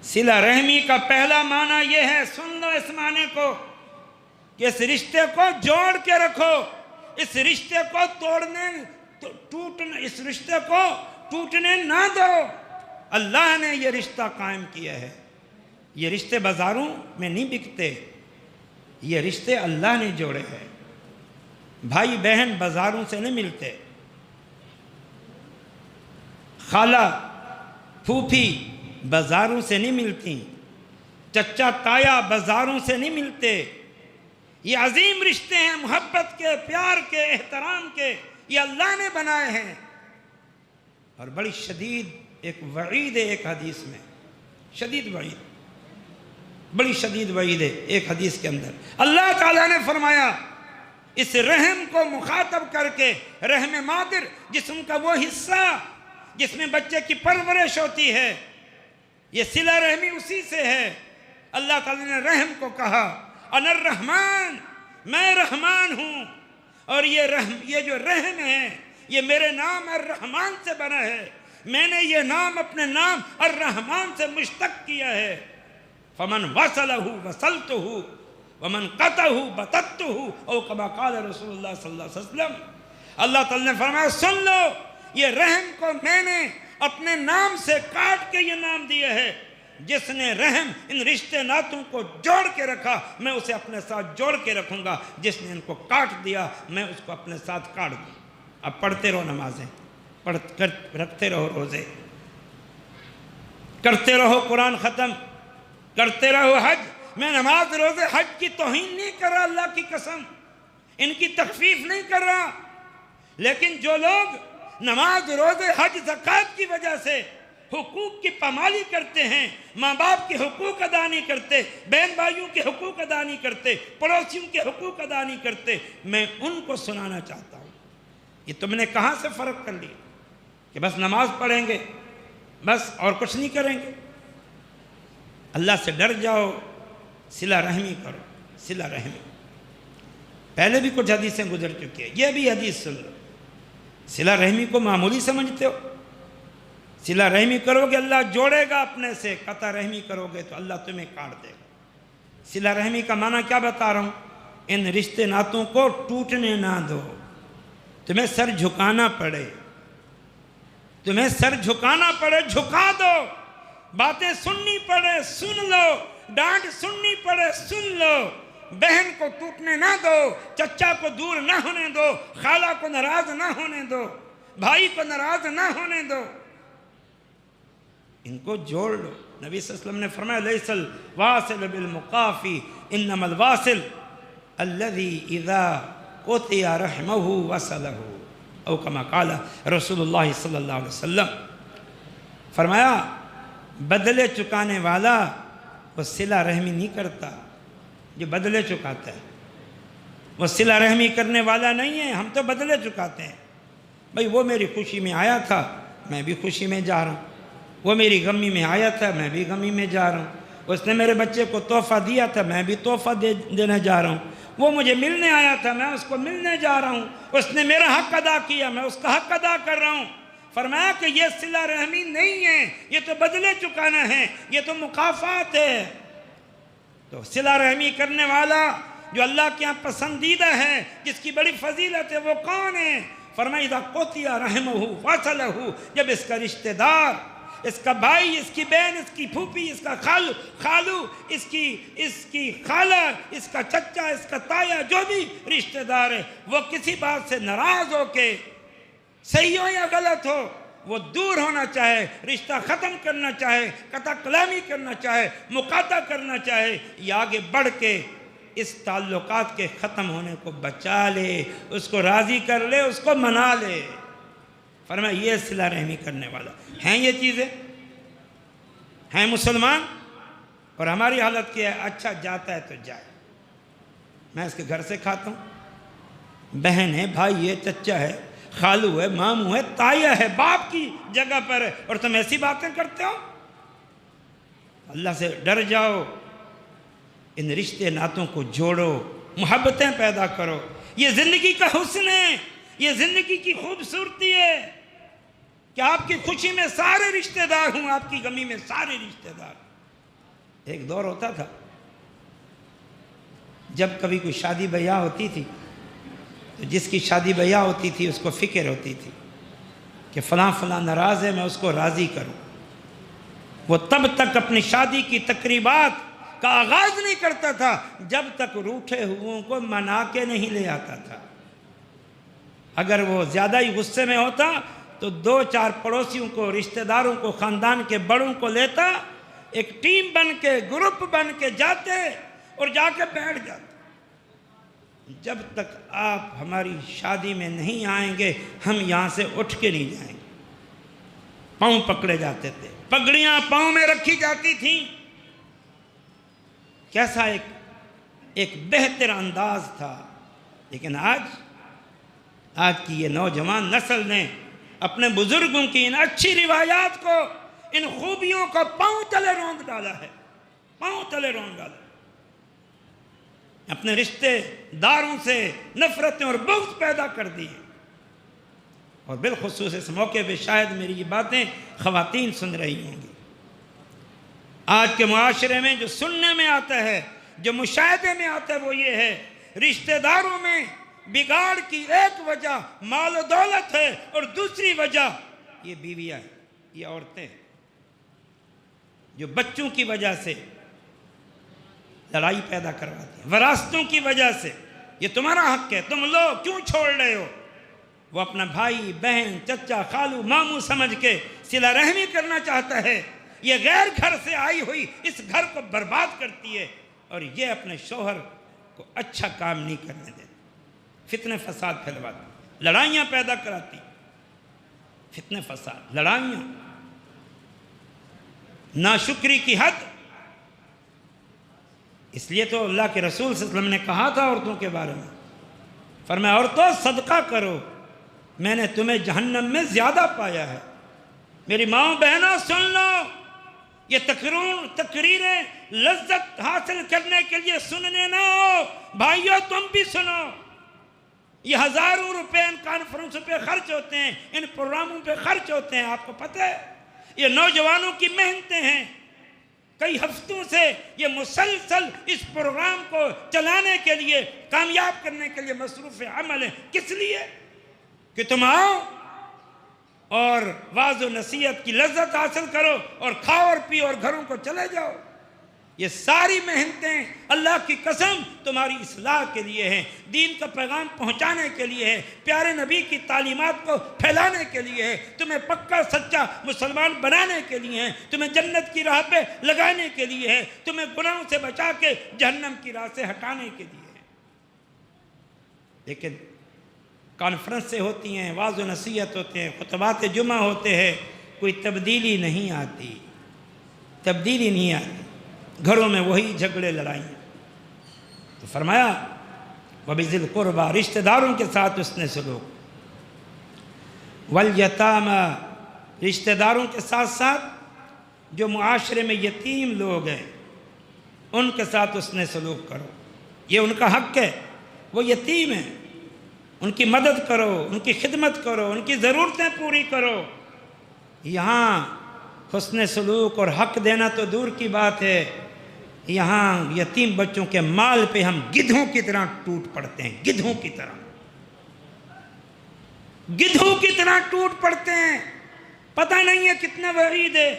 صلہ رحمی کا پہلا معنی یہ ہے، سن لو اس معنی کو، کہ اس رشتے کو جوڑ کے رکھو، اس رشتے کو اس رشتے کو ٹوٹنے نہ دو۔ اللہ نے یہ رشتہ قائم کیا ہے۔ یہ رشتے بازاروں میں نہیں بکتے، یہ رشتے اللہ نے جوڑے ہیں۔ بھائی بہن بازاروں سے نہیں ملتے، خالہ پھوپھی بازاروں سے نہیں ملتی، چچا تایا بازاروں سے نہیں ملتے۔ یہ عظیم رشتے ہیں، محبت کے، پیار کے، احترام کے، یہ اللہ نے بنائے ہیں۔ اور بڑی شدید ایک وعید ہے ایک حدیث میں، شدید وعید، بڑی شدید وعید ہے ایک حدیث کے اندر۔ اللہ تعالیٰ نے فرمایا اس رحم کو مخاطب کر کے، رحم مادر، جسم کا وہ حصہ جس میں بچے کی پرورش ہوتی ہے، یہ صلہ رحمی اسی سے ہے۔ اللہ تعالیٰ نے رحم کو کہا انا الرحمن، میں رحمان ہوں، اور یہ جو رحم ہے یہ میرے نام الرحمن سے بنا ہے۔ میں نے یہ نام اپنے نام الرحمن سے مشتق کیا ہے۔ فمن وصلہ وصلتہ ومن قطعہ بتتہ، او کما قال رسول اللہ صلی اللہ علیہ وسلم۔ اللہ تعالیٰ نے فرمایا سن لو، یہ رحم کو میں نے اپنے نام سے کاٹ کے یہ نام دیا ہے۔ جس نے رحم ان رشتے ناتوں کو جوڑ کے رکھا، میں اسے اپنے ساتھ جوڑ کے رکھوں گا۔ جس نے ان کو کاٹ دیا، میں اس کو اپنے ساتھ کاٹ دوں۔ اب پڑھتے رہو نمازیں، رکھتے رہو روزے، کرتے رہو قرآن ختم، کرتے رہو حج۔ میں نماز روزے حج کی توہین نہیں کر رہا، اللہ کی قسم، ان کی تخفیف نہیں کر رہا، لیکن جو لوگ نماز روزے حج زکوٰۃ کی وجہ سے حقوق کی پامالی کرتے ہیں، ماں باپ کے حقوق ادا نہیں کرتے، بہن بھائیوں کے حقوق ادا نہیں کرتے، پڑوسیوں کے حقوق ادا نہیں کرتے، میں ان کو سنانا چاہتا ہوں، یہ تم نے کہاں سے فرق کر لیا کہ بس نماز پڑھیں گے بس اور کچھ نہیں کریں گے؟ اللہ سے ڈر جاؤ، صلہ رحمی کرو، صلہ رحمی۔ پہلے بھی کچھ حدیثیں گزر چکی ہیں، یہ بھی حدیث سن لو۔ صلہ رحمی کو معمولی سمجھتے ہو؟ صلہ رحمی کرو گے اللہ جوڑے گا اپنے سے، قطع رحمی کرو گے تو اللہ تمہیں کاٹ دے گا۔ صلہ رحمی کا معنی کیا بتا رہا ہوں؟ ان رشتے ناتوں کو ٹوٹنے نہ دو۔ تمہیں سر جھکانا پڑے، تمہیں سر جھکانا پڑے، جھکا دو۔ باتیں سننی پڑے سن لو، ڈانٹ سننی پڑے سن لو۔ بہن کو ٹوٹنے نہ دو، چچا کو دور نہ ہونے دو، خالہ کو ناراض نہ ہونے دو، بھائی کو ناراض نہ ہونے دو، ان کو جوڑ لو۔ نبی صلی اللہ علیہ وسلم نے فرمایا لیس الواصل بالمقافی انما الواصل الذي اذا قطع رحمہ وصلہ، او کما قال رسول اللہ صلی اللہ علیہ وسلم۔ فرمایا بدلے چکانے والا وہ صلہ رحمی نہیں کرتا، جو بدلے چکاتا ہے وہ صلہ رحمی کرنے والا نہیں ہے۔ ہم تو بدلے چکاتے ہیں، بھئی وہ میری خوشی میں آیا تھا میں بھی خوشی میں جا رہا ہوں، وہ میری غمی میں آیا تھا میں بھی غمی میں جا رہا ہوں، اس نے میرے بچے کو تحفہ دیا تھا میں بھی تحفہ دینے جا رہا ہوں، وہ مجھے ملنے آیا تھا میں اس کو ملنے جا رہا ہوں، اس نے میرا حق ادا کیا میں اس کا حق ادا کر رہا ہوں۔ فرمایا کہ یہ صلہ رحمی نہیں ہے، یہ تو بدلے چکانا ہے، یہ تو مکافات ہے۔ تو صلہ رحمی کرنے والا جو اللہ کے یہاں پسندیدہ ہے، جس کی بڑی فضیلت ہے، وہ کون ہے؟ فرمایا اذا قطع رحمہ وصلہ، جب اس کا رشتہ دار، اس کا بھائی، اس کی بہن، اس کی پھوپھی، اس کا خالو، اس کی خالہ، اس کا چچا، اس کا تایا، جو بھی رشتہ دار ہے، وہ کسی بات سے ناراض ہو کے، صحیح ہو یا غلط ہو، وہ دور ہونا چاہے، رشتہ ختم کرنا چاہے، قطع کلامی کرنا چاہے، مقاطع کرنا چاہے، یا آگے بڑھ کے اس تعلقات کے ختم ہونے کو بچا لے، اس کو راضی کر لے، اس کو منا لے۔ فرمایا یہ صلہ رحمی کرنے والا ہیں۔ یہ چیزیں ہیں مسلمان، اور ہماری حالت کیا ہے؟ اچھا جاتا ہے تو جائے، میں اس کے گھر سے کھاتا ہوں، بہن ہے، بھائی ہے، چچا ہے، خالو ہے، ماموں ہے، تایا ہے، باپ کی جگہ پر ہے، اور تم ایسی باتیں کرتے ہو؟ اللہ سے ڈر جاؤ، ان رشتے ناتوں کو جوڑو، محبتیں پیدا کرو۔ یہ زندگی کا حسن ہے، یہ زندگی کی خوبصورتی ہے کہ آپ کی خوشی میں سارے رشتہ دار ہوں، آپ کی غمی میں سارے رشتہ دار۔ ایک دور ہوتا تھا جب کبھی کوئی شادی بیاہ ہوتی تھی تو جس کی شادی بیاہ ہوتی تھی اس کو فکر ہوتی تھی کہ فلاں فلاں ناراض ہے، میں اس کو راضی کروں۔ وہ تب تک اپنی شادی کی تقریبات کا آغاز نہیں کرتا تھا جب تک روٹھے ہوئوں کو منا کے نہیں لے آتا تھا۔ اگر وہ زیادہ ہی غصے میں ہوتا تو 2-4 پڑوسیوں کو، رشتہ داروں کو، خاندان کے بڑوں کو لیتا، ایک ٹیم بن کے، گروپ بن کے جاتے اور جا کے بیٹھ جاتے۔ جب تک آپ ہماری شادی میں نہیں آئیں گے ہم یہاں سے اٹھ کے نہیں جائیں گے۔ پاؤں پکڑے جاتے تھے، پگڑیاں پاؤں میں رکھی جاتی تھیں۔ کیسا ایک بہتر انداز تھا۔ لیکن آج کی یہ نوجوان نسل نے اپنے بزرگوں کی ان اچھی روایات کو، ان خوبیوں کو پاؤں تلے روند ڈالا ہے، پاؤں تلے روند ڈالا۔ اپنے رشتے داروں سے نفرتیں اور بغض پیدا کر دی ہیں۔ اور بالخصوص اس موقع پہ شاید میری یہ باتیں خواتین سن رہی ہوں گی۔ آج کے معاشرے میں جو سننے میں آتا ہے، جو مشاہدے میں آتا ہے، وہ یہ ہے رشتہ داروں میں بگاڑ کی ایک وجہ مال و دولت ہے اور دوسری وجہ یہ بیویاں ہیں، یہ عورتیں ہیں جو بچوں کی وجہ سے لڑائی پیدا کرواتی ہیں، وراثتوں کی وجہ سے۔ یہ تمہارا حق ہے، تم لو، کیوں چھوڑ رہے ہو؟ وہ اپنا بھائی، بہن، چچا، خالو، ماموں سمجھ کے صلہ رحمی کرنا چاہتا ہے۔ یہ غیر گھر سے آئی ہوئی اس گھر کو برباد کرتی ہے اور یہ اپنے شوہر کو اچھا کام نہیں کرنے دیتی، فتنہ فساد پھیلواتی، لڑائیاں پیدا کراتی، فتنہ فساد، لڑائیاں، ناشکری کی حد۔ اس لیے تو اللہ کے رسول صلی اللہ علیہ وسلم نے کہا تھا عورتوں کے بارے میں، فرمایا عورتوں صدقہ کرو، میں نے تمہیں جہنم میں زیادہ پایا ہے۔ میری ماں بہنوں سن لو، یہ تقریریں لذت حاصل کرنے کے لیے سننے نہ ہو، بھائیو تم بھی سنو۔ یہ ہزاروں روپے ان کانفرنسوں پہ خرچ ہوتے ہیں، ان پروگراموں پہ خرچ ہوتے ہیں، آپ کو پتہ ہے؟ یہ نوجوانوں کی محنتیں ہیں، کئی ہفتوں سے یہ مسلسل اس پروگرام کو چلانے کے لیے، کامیاب کرنے کے لیے مصروف عمل ہے۔ کس لیے؟ کہ تم آؤ اور واعظ و نصیحت کی لذت حاصل کرو اور کھاؤ اور پیو اور گھروں کو چلے جاؤ۔ یہ ساری محنتیں اللہ کی قسم تمہاری اصلاح کے لیے ہیں، دین کا پیغام پہنچانے کے لیے ہے، پیارے نبی کی تعلیمات کو پھیلانے کے لیے ہے، تمہیں پکا سچا مسلمان بنانے کے لیے ہے، تمہیں جنت کی راہ پہ لگانے کے لیے ہے، تمہیں گناہوں سے بچا کے جہنم کی راہ سے ہٹانے کے لیے ہے۔ لیکن کانفرنس سے ہوتی ہیں، واعظ و نصیحت ہوتے ہیں، خطبات جمعہ ہوتے ہیں، کوئی تبدیلی نہیں آتی، تبدیلی نہیں آتی، گھروں میں وہی جھگڑے لڑائیں۔ تو فرمایا وَبِذِي الْقُرْبَى، رشتہ داروں کے ساتھ اس نے سلوک، وَالْيَتَامَى، رشتہ داروں کے ساتھ ساتھ جو معاشرے میں یتیم لوگ ہیں ان کے ساتھ اس نے سلوک کرو، یہ ان کا حق ہے، وہ یتیم ہیں، ان کی مدد کرو، ان کی خدمت کرو، ان کی ضرورتیں پوری کرو۔ یہاں حسن سلوک اور حق دینا تو دور کی بات ہے، یہاں یتیم بچوں کے مال پہ ہم گدھوں کی طرح ٹوٹ پڑتے ہیں، گدھوں کی طرح، گدھوں کی طرح ٹوٹ پڑتے ہیں۔ پتہ نہیں ہے کتنا وعید ہے،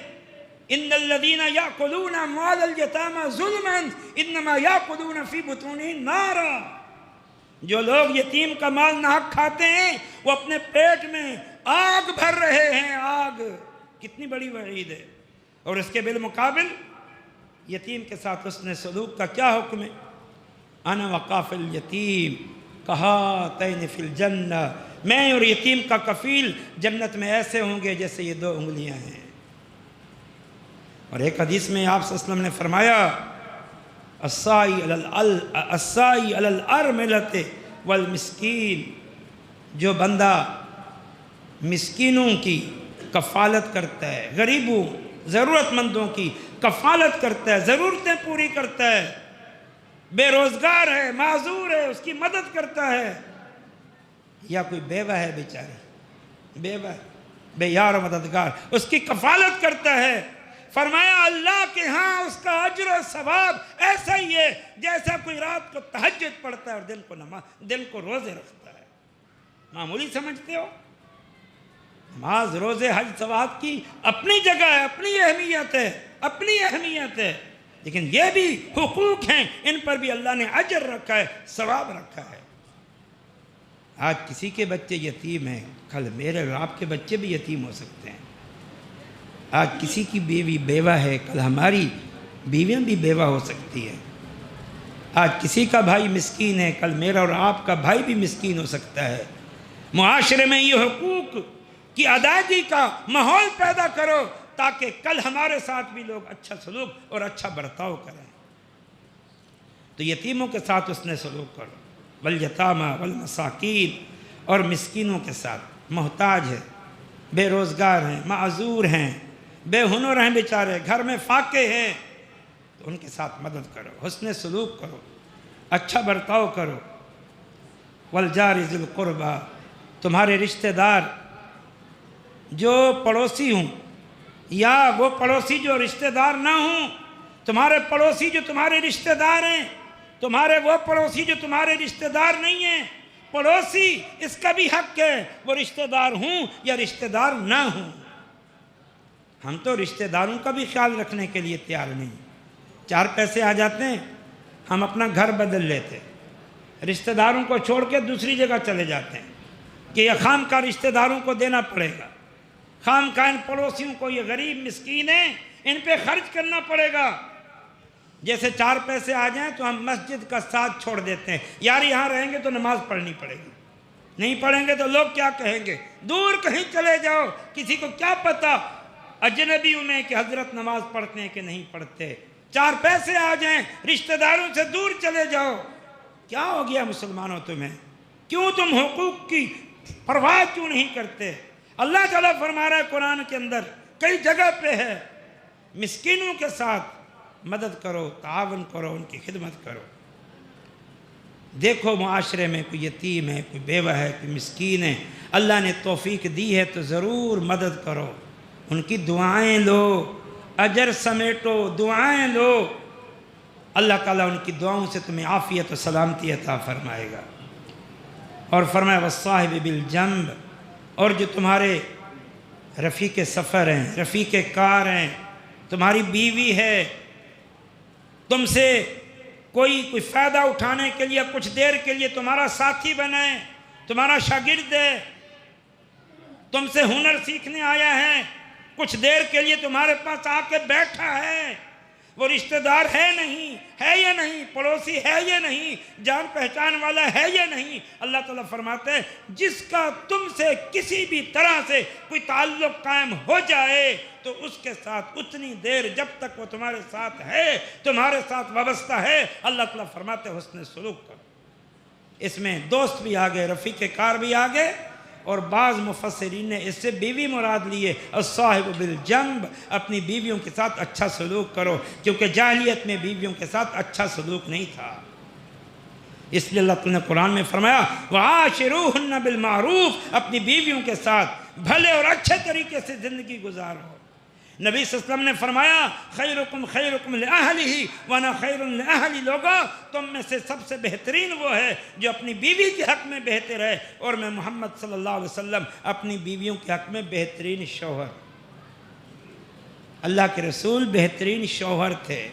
ان الذین یاکلون اموال الیتامی ظلما انما یاکلون فی بطونہم نارا، جو لوگ یتیم کا مال ناحق کھاتے ہیں وہ اپنے پیٹ میں آگ بھر رہے ہیں، آگ۔ کتنی بڑی وعید ہے۔ اور اس کے بالمقابل یتیم کے ساتھ حسن سلوک کا کیا حکم ہے؟ انا وقاف الیتیم کہاتین فی الجنہ، میں اور یتیم کا کفیل جنت میں ایسے ہوں گے جیسے یہ 2 انگلیاں ہیں۔ اور ایک حدیث میں آپ صلی اللہ علیہ وسلم نے فرمایا السائی علی الارملۃ والمسکین، جو بندہ مسکینوں کی کفالت کرتا ہے، غریبوں ضرورت مندوں کی کفالت کرتا ہے، ضرورتیں پوری کرتا ہے، بے روزگار ہے، معذور ہے، اس کی مدد کرتا ہے، یا کوئی بیوہ ہے بیچاری، بیوہ بے یار و مددگار، اس کی کفالت کرتا ہے۔ فرمایا اللہ کے ہاں اس کا اجر و ثواب ایسا ہی ہے جیسا کوئی رات کو تہجد پڑھتا ہے اور دن کو روزے رکھتا ہے۔ معمولی سمجھتے ہو؟ نماز، روزے، حج، ثواب کی اپنی جگہ ہے، اپنی اہمیت ہے، اپنی اہمیت ہے، لیکن یہ بھی حقوق ہیں، ان پر بھی اللہ نے اجر رکھا ہے، ثواب رکھا ہے۔ آج کسی کے بچے یتیم ہیں، کل میرے اور آپ کے بچے بھی یتیم ہو سکتے ہیں۔ آج کسی کی بیوی بیوہ ہے، کل ہماری بیویاں بھی بیوہ ہو سکتی ہے۔ آج کسی کا بھائی مسکین ہے، کل میرا اور آپ کا بھائی بھی مسکین ہو سکتا ہے۔ معاشرے میں یہ حقوق کی ادائیگی کا ماحول پیدا کرو تاکہ کل ہمارے ساتھ بھی لوگ اچھا سلوک اور اچھا برتاؤ کریں۔ تو یتیموں کے ساتھ اس نے سلوک کرو، والیتامی والمساکین، اور مسکینوں کے ساتھ، محتاج ہے، بے روزگار ہیں، معذور ہیں، بے ہنر ہیں بیچارے، گھر میں فاقے ہیں، تو ان کے ساتھ مدد کرو، حسن سلوک کرو، اچھا برتاؤ کرو۔ والجار ذی القربیٰ، تمہارے رشتہ دار جو پڑوسی ہوں یا وہ پڑوسی جو رشتہ دار نہ ہوں، تمہارے پڑوسی جو تمہارے رشتہ دار ہیں، تمہارے وہ پڑوسی جو تمہارے رشتہ دار نہیں ہیں، پڑوسی اس کا بھی حق ہے وہ رشتہ دار ہوں یا رشتہ دار نہ ہوں۔ ہم تو رشتہ داروں کا بھی خیال رکھنے کے لیے تیار نہیں، چار پیسے آ جاتے ہیں ہم اپنا گھر بدل لیتے، رشتہ داروں کو چھوڑ کے دوسری جگہ چلے جاتے ہیں کہ یہ خام کا رشتہ داروں کو دینا پڑے گا، خام کا ان پڑوسیوں کو، یہ غریب مسکین ہیں، ان پہ خرچ کرنا پڑے گا۔ جیسے چار پیسے آ جائیں تو ہم مسجد کا ساتھ چھوڑ دیتے ہیں، یار یہاں رہیں گے تو نماز پڑھنی پڑے گی، نہیں پڑھیں گے تو لوگ کیا کہیں گے، دور کہیں چلے جاؤ، کسی کو کیا پتہ اجنبیوں میں کہ حضرت نماز پڑھتے ہیں کہ نہیں پڑھتے، چار پیسے آ جائیں رشتہ داروں سے دور چلے جاؤ۔ کیا ہو گیا مسلمانوں تمہیں؟ کیوں تم حقوق کی پرواہ کیوں نہیں کرتے؟ اللہ تعالیٰ فرما رہا ہے قرآن کے اندر کئی جگہ پہ ہے، مسکینوں کے ساتھ مدد کرو، تعاون کرو، ان کی خدمت کرو۔ دیکھو معاشرے میں کوئی یتیم ہے، کوئی بیوہ ہے، کوئی مسکین ہے، اللہ نے توفیق دی ہے تو ضرور مدد کرو، ان کی دعائیں لو، اجر سمیٹو، دعائیں لو، اللہ تعالیٰ ان کی دعاؤں سے تمہیں عافیت و سلامتی عطا فرمائے گا۔ اور فرمایا والصاحب بالجنب، اور جو تمہارے رفیق سفر ہیں، رفیق کار ہیں، تمہاری بیوی ہے، تم سے کوئی فائدہ اٹھانے کے لیے کچھ دیر کے لیے تمہارا ساتھی بنے، تمہارا شاگرد ہے، تم سے ہنر سیکھنے آیا ہے، کچھ دیر کے لیے تمہارے پاس آ کے بیٹھا ہے، وہ رشتہ دار ہے نہیں، ہے یا نہیں، پڑوسی ہے یا نہیں، جان پہچان والا ہے یا نہیں، اللہ تعالیٰ فرماتے ہیں جس کا تم سے کسی بھی طرح سے کوئی تعلق قائم ہو جائے تو اس کے ساتھ اتنی دیر جب تک وہ تمہارے ساتھ ہے، تمہارے ساتھ وابستہ ہے، اللہ تعالیٰ فرماتے ہیں حسن سلوک کرو۔ اس میں دوست بھی آگے، رفیق کار بھی آگے، اور بعض مفسرین نے اس سے بیوی مراد لیے، الصاحب بالجنب، اپنی بیویوں کے ساتھ اچھا سلوک کرو، کیونکہ جاہلیت میں بیویوں کے ساتھ اچھا سلوک نہیں تھا، اس لیے اللہ تعالیٰ نے قرآن میں فرمایا وَعَاشِرُوهُنَّ بِالْمَعْرُوفِ، اپنی بیویوں کے ساتھ بھلے اور اچھے طریقے سے زندگی گزارو۔ نبی صلی اللہ علیہ وسلم نے فرمایا خیرکم خیرکم لأہلہ وانا خیر لأہلی، لوگا تم میں سے سب سے بہترین وہ ہے جو اپنی بیوی کے حق میں بہتر ہے، اور میں محمد صلی اللہ علیہ وسلم اپنی بیویوں کے حق میں بہترین شوہر۔ اللہ کے رسول بہترین شوہر تھے،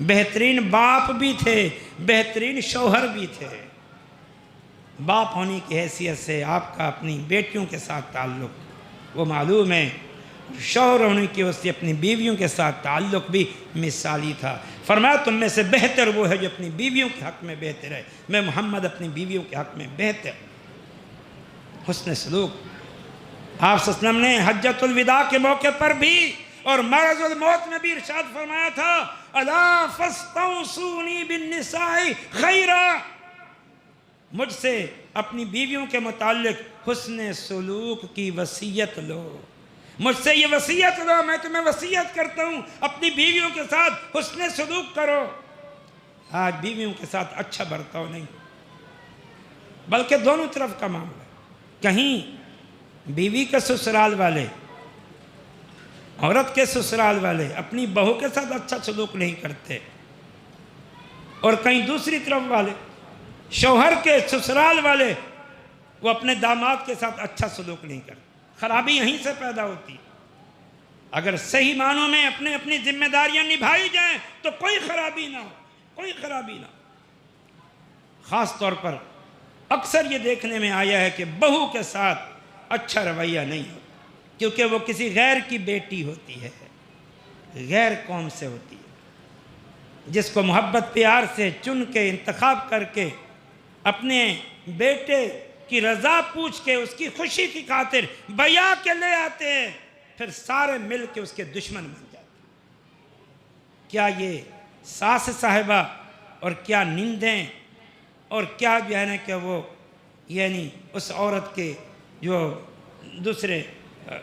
بہترین باپ بھی تھے، بہترین شوہر بھی تھے۔ باپ ہونے کی حیثیت سے آپ کا اپنی بیٹیوں کے ساتھ تعلق وہ معلوم ہے، شوہر ہونے کی وجہ سے اپنی بیویوں کے ساتھ تعلق بھی مثالی تھا۔ فرمایا تم میں سے بہتر وہ ہے جو اپنی بیویوں کے حق میں بہتر ہے، میں محمد اپنی بیویوں کے حق میں بہتر۔ حسن سلوک، آپ صلی اللہ علیہ وسلم نے حجۃ الوداع کے موقع پر بھی اور مرض الموت میں بھی ارشاد فرمایا تھا الا فاستوصونی بالنساء خیرا، مجھ سے اپنی بیویوں کے متعلق حسن سلوک کی وصیت لو، مجھ سے یہ وصیت لو، میں تمہیں وصیت کرتا ہوں اپنی بیویوں کے ساتھ حسن سلوک کرو۔ آج بیویوں کے ساتھ اچھا برتاؤ نہیں، بلکہ دونوں طرف کا معاملہ ہے۔ کہیں بیوی کے سسرال والے، عورت کے سسرال والے اپنی بہو کے ساتھ اچھا سلوک نہیں کرتے، اور کہیں دوسری طرف والے شوہر کے سسرال والے وہ اپنے داماد کے ساتھ اچھا سلوک نہیں کرتے۔ خرابی یہیں سے پیدا ہوتی ہے۔ اگر صحیح معنوں میں اپنی ذمہ داریاں نبھائی جائیں تو کوئی خرابی نہ ہو، کوئی خرابی نہ ہو۔ خاص طور پر اکثر یہ دیکھنے میں آیا ہے کہ بہو کے ساتھ اچھا رویہ نہیں ہو، کیونکہ وہ کسی غیر کی بیٹی ہوتی ہے، غیر قوم سے ہوتی ہے، جس کو محبت پیار سے چن کے انتخاب کر کے اپنے بیٹے کی رضا پوچھ کے اس کی خوشی کی خاطر بیا کے لے آتے ہیں، پھر سارے مل کے اس کے دشمن بن جاتے ہیں۔ کیا یہ ساس صاحبہ اور کیا نندیں اور کیا جو ہے نا کہ وہ یعنی اس عورت کے جو دوسرے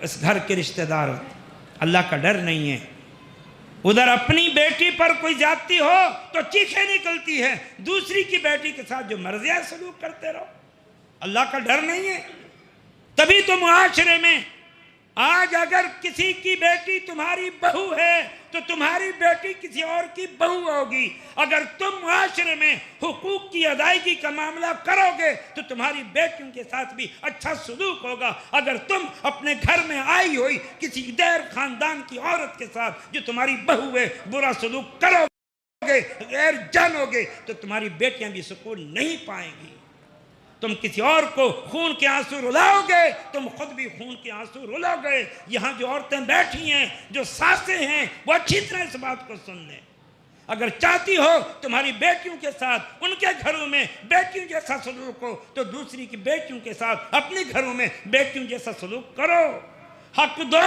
اس گھر کے رشتہ دار ہوتے ہیں، اللہ کا ڈر نہیں ہے۔ ادھر اپنی بیٹی پر کوئی زیادتی ہو تو چیخیں نکلتی ہے، دوسری کی بیٹی کے ساتھ جو مرضی ہے سلوک کرتے رہو، اللہ کا ڈر نہیں ہے۔ تبھی تو معاشرے میں آج اگر کسی کی بیٹی تمہاری بہو ہے تو تمہاری بیٹی کسی اور کی بہو ہوگی۔ اگر تم معاشرے میں حقوق کی ادائیگی کا معاملہ کرو گے تو تمہاری بیٹیوں کے ساتھ بھی اچھا سلوک ہوگا۔ اگر تم اپنے گھر میں آئی ہوئی کسی غیر خاندان کی عورت کے ساتھ جو تمہاری بہو ہے برا سلوک کرو گے، غیر جانو گے، تو تمہاری بیٹیاں بھی سکون نہیں پائیں گی۔ تم کسی اور کو خون کے آنسو رلاؤ گے، تم خود بھی خون کے آنسو رلاؤ گے۔ یہاں جو عورتیں بیٹھی ہیں، جو ساسیں ہیں، وہ اچھی طرح اس بات کو سن لیں۔ اگر چاہتی ہو تمہاری بیٹیوں کے ساتھ ان کے گھروں میں بیٹیوں جیسا سلوک ہو تو دوسری کی بیٹیوں کے ساتھ اپنے گھروں میں بیٹیوں جیسا سلوک کرو۔ حق دو،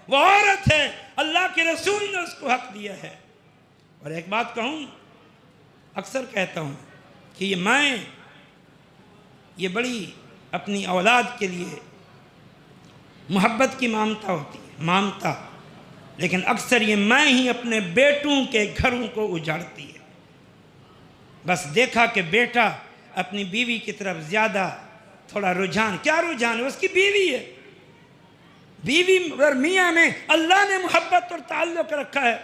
وہ عورت ہے، اللہ کے رسول نے اس کو حق دیا ہے۔ اور ایک بات کہوں، اکثر کہتا ہوں کہ یہ بڑی اپنی اولاد کے لیے محبت کی مامتا ہوتی ہے، مامتا، لیکن اکثر یہ ماں ہی اپنے بیٹوں کے گھروں کو اجاڑتی ہے۔ بس دیکھا کہ بیٹا اپنی بیوی کی طرف زیادہ تھوڑا رجحان، کیا رجحان ہے؟ اس کی بیوی ہے۔ بیوی اور میاں میں اللہ نے محبت اور تعلق رکھا ہے،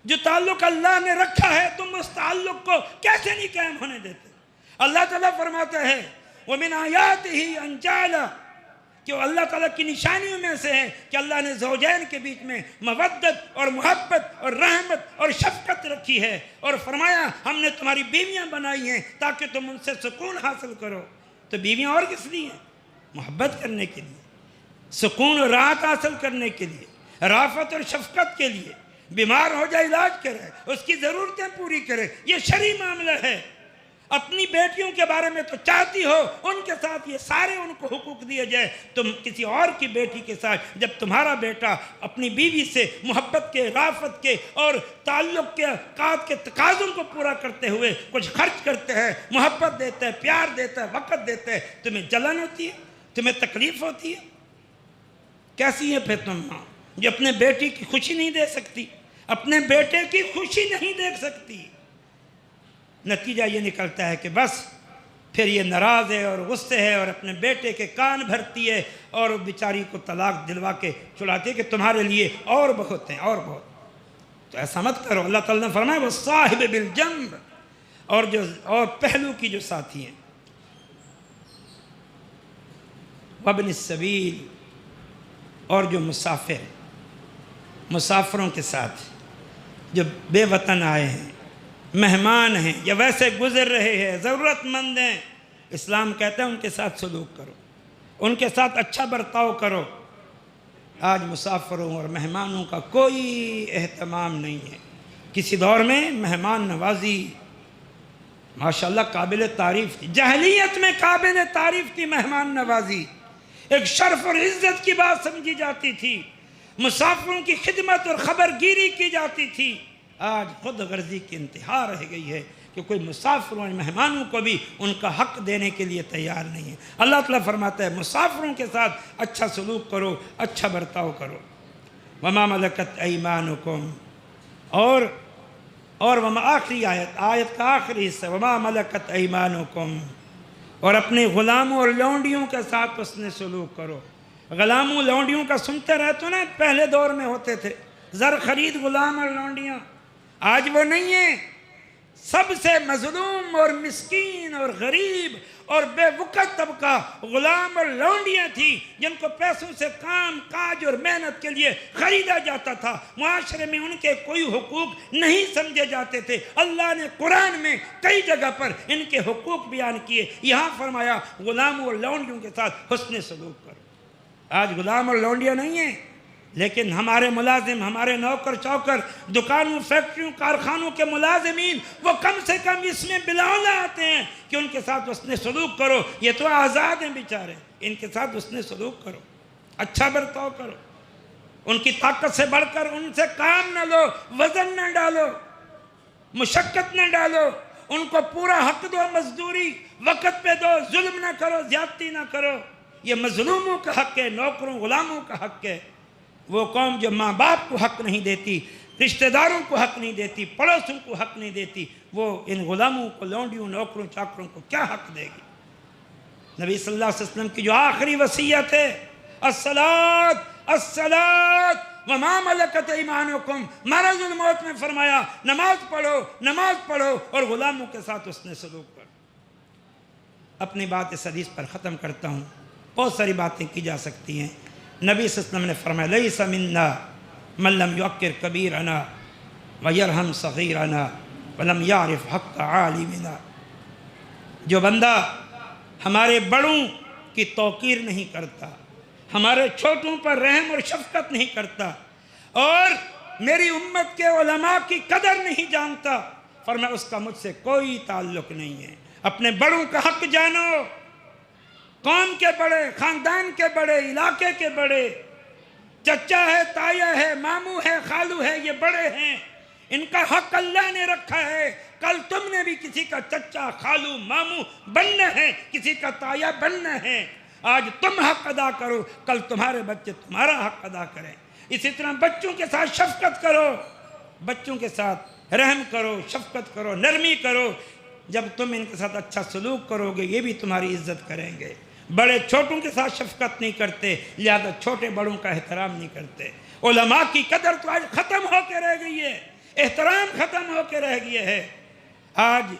جو تعلق اللہ نے رکھا ہے تم اس تعلق کو کیسے نہیں قائم ہونے دیتے؟ اللہ تعالیٰ فرماتا ہے وَمِنْ آيَاتِهِ أَنْ جَعَلَ، کہ اللہ تعالیٰ کی نشانیوں میں سے ہے کہ اللہ نے زوجین کے بیچ میں مودت اور محبت اور رحمت اور شفقت رکھی ہے، اور فرمایا ہم نے تمہاری بیویاں بنائی ہیں تاکہ تم ان سے سکون حاصل کرو۔ تو بیویاں اور کس لیے ہیں؟ محبت کرنے کے لیے، سکون اور راحت حاصل کرنے کے لیے، رافت اور شفقت کے لیے، بیمار ہو جائے علاج کرے، اس کی ضرورتیں پوری کرے، یہ شرعی معاملہ ہے۔ اپنی بیٹیوں کے بارے میں تو چاہتی ہو ان کے ساتھ یہ سارے ان کو حقوق دیے جائے، تم کسی اور کی بیٹی کے ساتھ جب تمہارا بیٹا اپنی بیوی سے محبت کے، رافت کے اور تعلق کے تقاضوں کو پورا کرتے ہوئے کچھ خرچ کرتے ہیں، محبت دیتا ہے، پیار دیتا ہے، وقت دیتا ہے، تمہیں جلن ہوتی ہے، تمہیں تکلیف ہوتی ہے؟ کیسی ہے پھر تم ماں جو اپنے بیٹی کی خوشی نہیں دے سکتی، اپنے بیٹے کی خوشی نہیں دیکھ سکتی؟ نتیجہ یہ نکلتا ہے کہ بس پھر یہ ناراض ہے اور غصے ہے اور اپنے بیٹے کے کان بھرتی ہے اور بیچاری کو طلاق دلوا کے چھڑاتی ہے کہ تمہارے لیے اور بہت ہیں، اور بہت۔ تو ایسا مت کرو۔ اللہ تعالیٰ نے فرمایا وَالصَّاحِبِ بِالْجَنْبِ، اور پہلو کی جو ساتھی ہیں، وَابْنِ السَّبِيلِ، اور جو مسافروں کے ساتھ جو بے وطن آئے ہیں، مہمان ہیں یا ویسے گزر رہے ہیں، ضرورت مند ہیں، اسلام کہتا ہے ان کے ساتھ سلوک کرو، ان کے ساتھ اچھا برتاؤ کرو۔ آج مسافروں اور مہمانوں کا کوئی اہتمام نہیں ہے۔ کسی دور میں مہمان نوازی ماشاءاللہ قابل تعریف تھی، جاہلیت میں قابل تعریف تھی مہمان نوازی، ایک شرف اور عزت کی بات سمجھی جاتی تھی، مسافروں کی خدمت اور خبر گیری کی جاتی تھی۔ آج خود غرضی کی انتہا رہ گئی ہے، کہ کوئی مسافروں مہمانوں کو بھی ان کا حق دینے کے لیے تیار نہیں ہے۔ اللہ تعالیٰ فرماتا ہے مسافروں کے ساتھ اچھا سلوک کرو، اچھا برتاؤ کرو۔ وما ملکت ایمانکم، اور وما آخری آیت کا آخری حصہ، وما ملکت ایمانکم، اور اپنے غلاموں اور لونڈیوں کے ساتھ حسن سلوک کرو۔ غلاموں لونڈیوں کا سنتے رہتے نا، پہلے دور میں ہوتے تھے زر خرید غلام اور لونڈیاں، آج وہ نہیں ہیں۔ سب سے مظلوم اور مسکین اور غریب اور بے وقت طبقہ غلام اور لونڈیاں تھیں، جن کو پیسوں سے کام کاج اور محنت کے لیے خریدا جاتا تھا۔ معاشرے میں ان کے کوئی حقوق نہیں سمجھے جاتے تھے۔ اللہ نے قرآن میں کئی جگہ پر ان کے حقوق بیان کیے، یہاں فرمایا غلاموں اور لونڈیوں کے ساتھ حسن سلوک کرو۔ آج غلام اور لونڈیاں نہیں ہیں، لیکن ہمارے ملازم، ہمارے نوکر چوکر، دکانوں، فیکٹریوں، کارخانوں کے ملازمین، وہ کم سے کم اس میں بلاولا آتے ہیں کہ ان کے ساتھ حسن سلوک کرو۔ یہ تو آزاد ہیں بیچارے، ان کے ساتھ حسن سلوک کرو، اچھا برتاؤ کرو، ان کی طاقت سے بڑھ کر ان سے کام نہ لو، وزن نہ ڈالو، مشقت نہ ڈالو، ان کو پورا حق دو، مزدوری وقت پہ دو، ظلم نہ کرو، زیادتی نہ کرو۔ یہ مظلوموں کا حق ہے، نوکروں غلاموں کا حق ہے۔ وہ قوم جو ماں باپ کو حق نہیں دیتی، رشتہ داروں کو حق نہیں دیتی، پڑوسوں کو حق نہیں دیتی، وہ ان غلاموں کو، لونڈیوں، نوکروں، چاکروں کو کیا حق دے گی؟ نبی صلی اللہ علیہ وسلم کی جو آخری وصیت ہے، الصلاۃ الصلاۃ وما ملکت ایمانکم، مرض الموت میں فرمایا نماز پڑھو، نماز پڑھو اور غلاموں کے ساتھ حسن سلوک کرو۔ اپنی بات اس حدیث پر ختم کرتا ہوں، بہت ساری باتیں کی جا سکتی ہیں۔ نبی صلی اللہ علیہ وسلم نے فرمایا لیس منا من لم یوقر کبیرنا ویرحم صغیرنا ولم یعرف حق عالمنا، جو بندہ ہمارے بڑوں کی توقیر نہیں کرتا، ہمارے چھوٹوں پر رحم اور شفقت نہیں کرتا، اور میری امت کے علماء کی قدر نہیں جانتا، فرمایا اس کا مجھ سے کوئی تعلق نہیں ہے۔ اپنے بڑوں کا حق جانو، قوم کے بڑے، خاندان کے بڑے، علاقے کے بڑے، چچا ہے، تایا ہے، ماموں ہے، خالو ہے، یہ بڑے ہیں، ان کا حق اللہ نے رکھا ہے۔ کل تم نے بھی کسی کا چچا، خالو، ماموں بننا ہے، کسی کا تایا بننا ہے۔ آج تم حق ادا کرو، کل تمہارے بچے تمہارا حق ادا کریں۔ اسی طرح بچوں کے ساتھ شفقت کرو، بچوں کے ساتھ رحم کرو، شفقت کرو، نرمی کرو۔ جب تم ان کے ساتھ اچھا سلوک کرو گے، یہ بھی تمہاری عزت کریں گے۔ بڑے چھوٹوں کے ساتھ شفقت نہیں کرتے، لہذا چھوٹے بڑوں کا احترام نہیں کرتے۔ علماء کی قدر تو آج ختم ہو کے رہ گئی ہے، احترام ختم ہو کے رہ گیا ہے۔ آج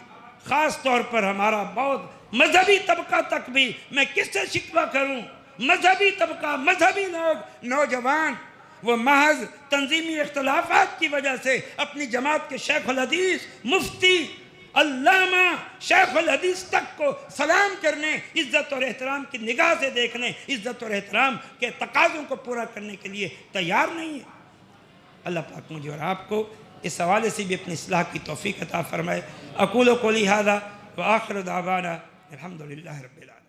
خاص طور پر ہمارا بہت مذہبی طبقہ تک بھی، میں کس سے شکوہ کروں، مذہبی طبقہ، مذہبی لوگ، نوجوان، وہ محض تنظیمی اختلافات کی وجہ سے اپنی جماعت کے شیخ الحدیث، مفتی، علامہ، شیخ الحدیث تک کو سلام کرنے، عزت اور احترام کی نگاہ سے دیکھنے، عزت اور احترام کے تقاضوں کو پورا کرنے کے لیے تیار نہیں ہے۔ اللہ پاک مجھے اور آپ کو اس حوالے سے بھی اپنی اصلاح کی توفیق عطا فرمائے۔ اقول قولی ھذا وآخر دعوانا الحمدللہ رب العالمین۔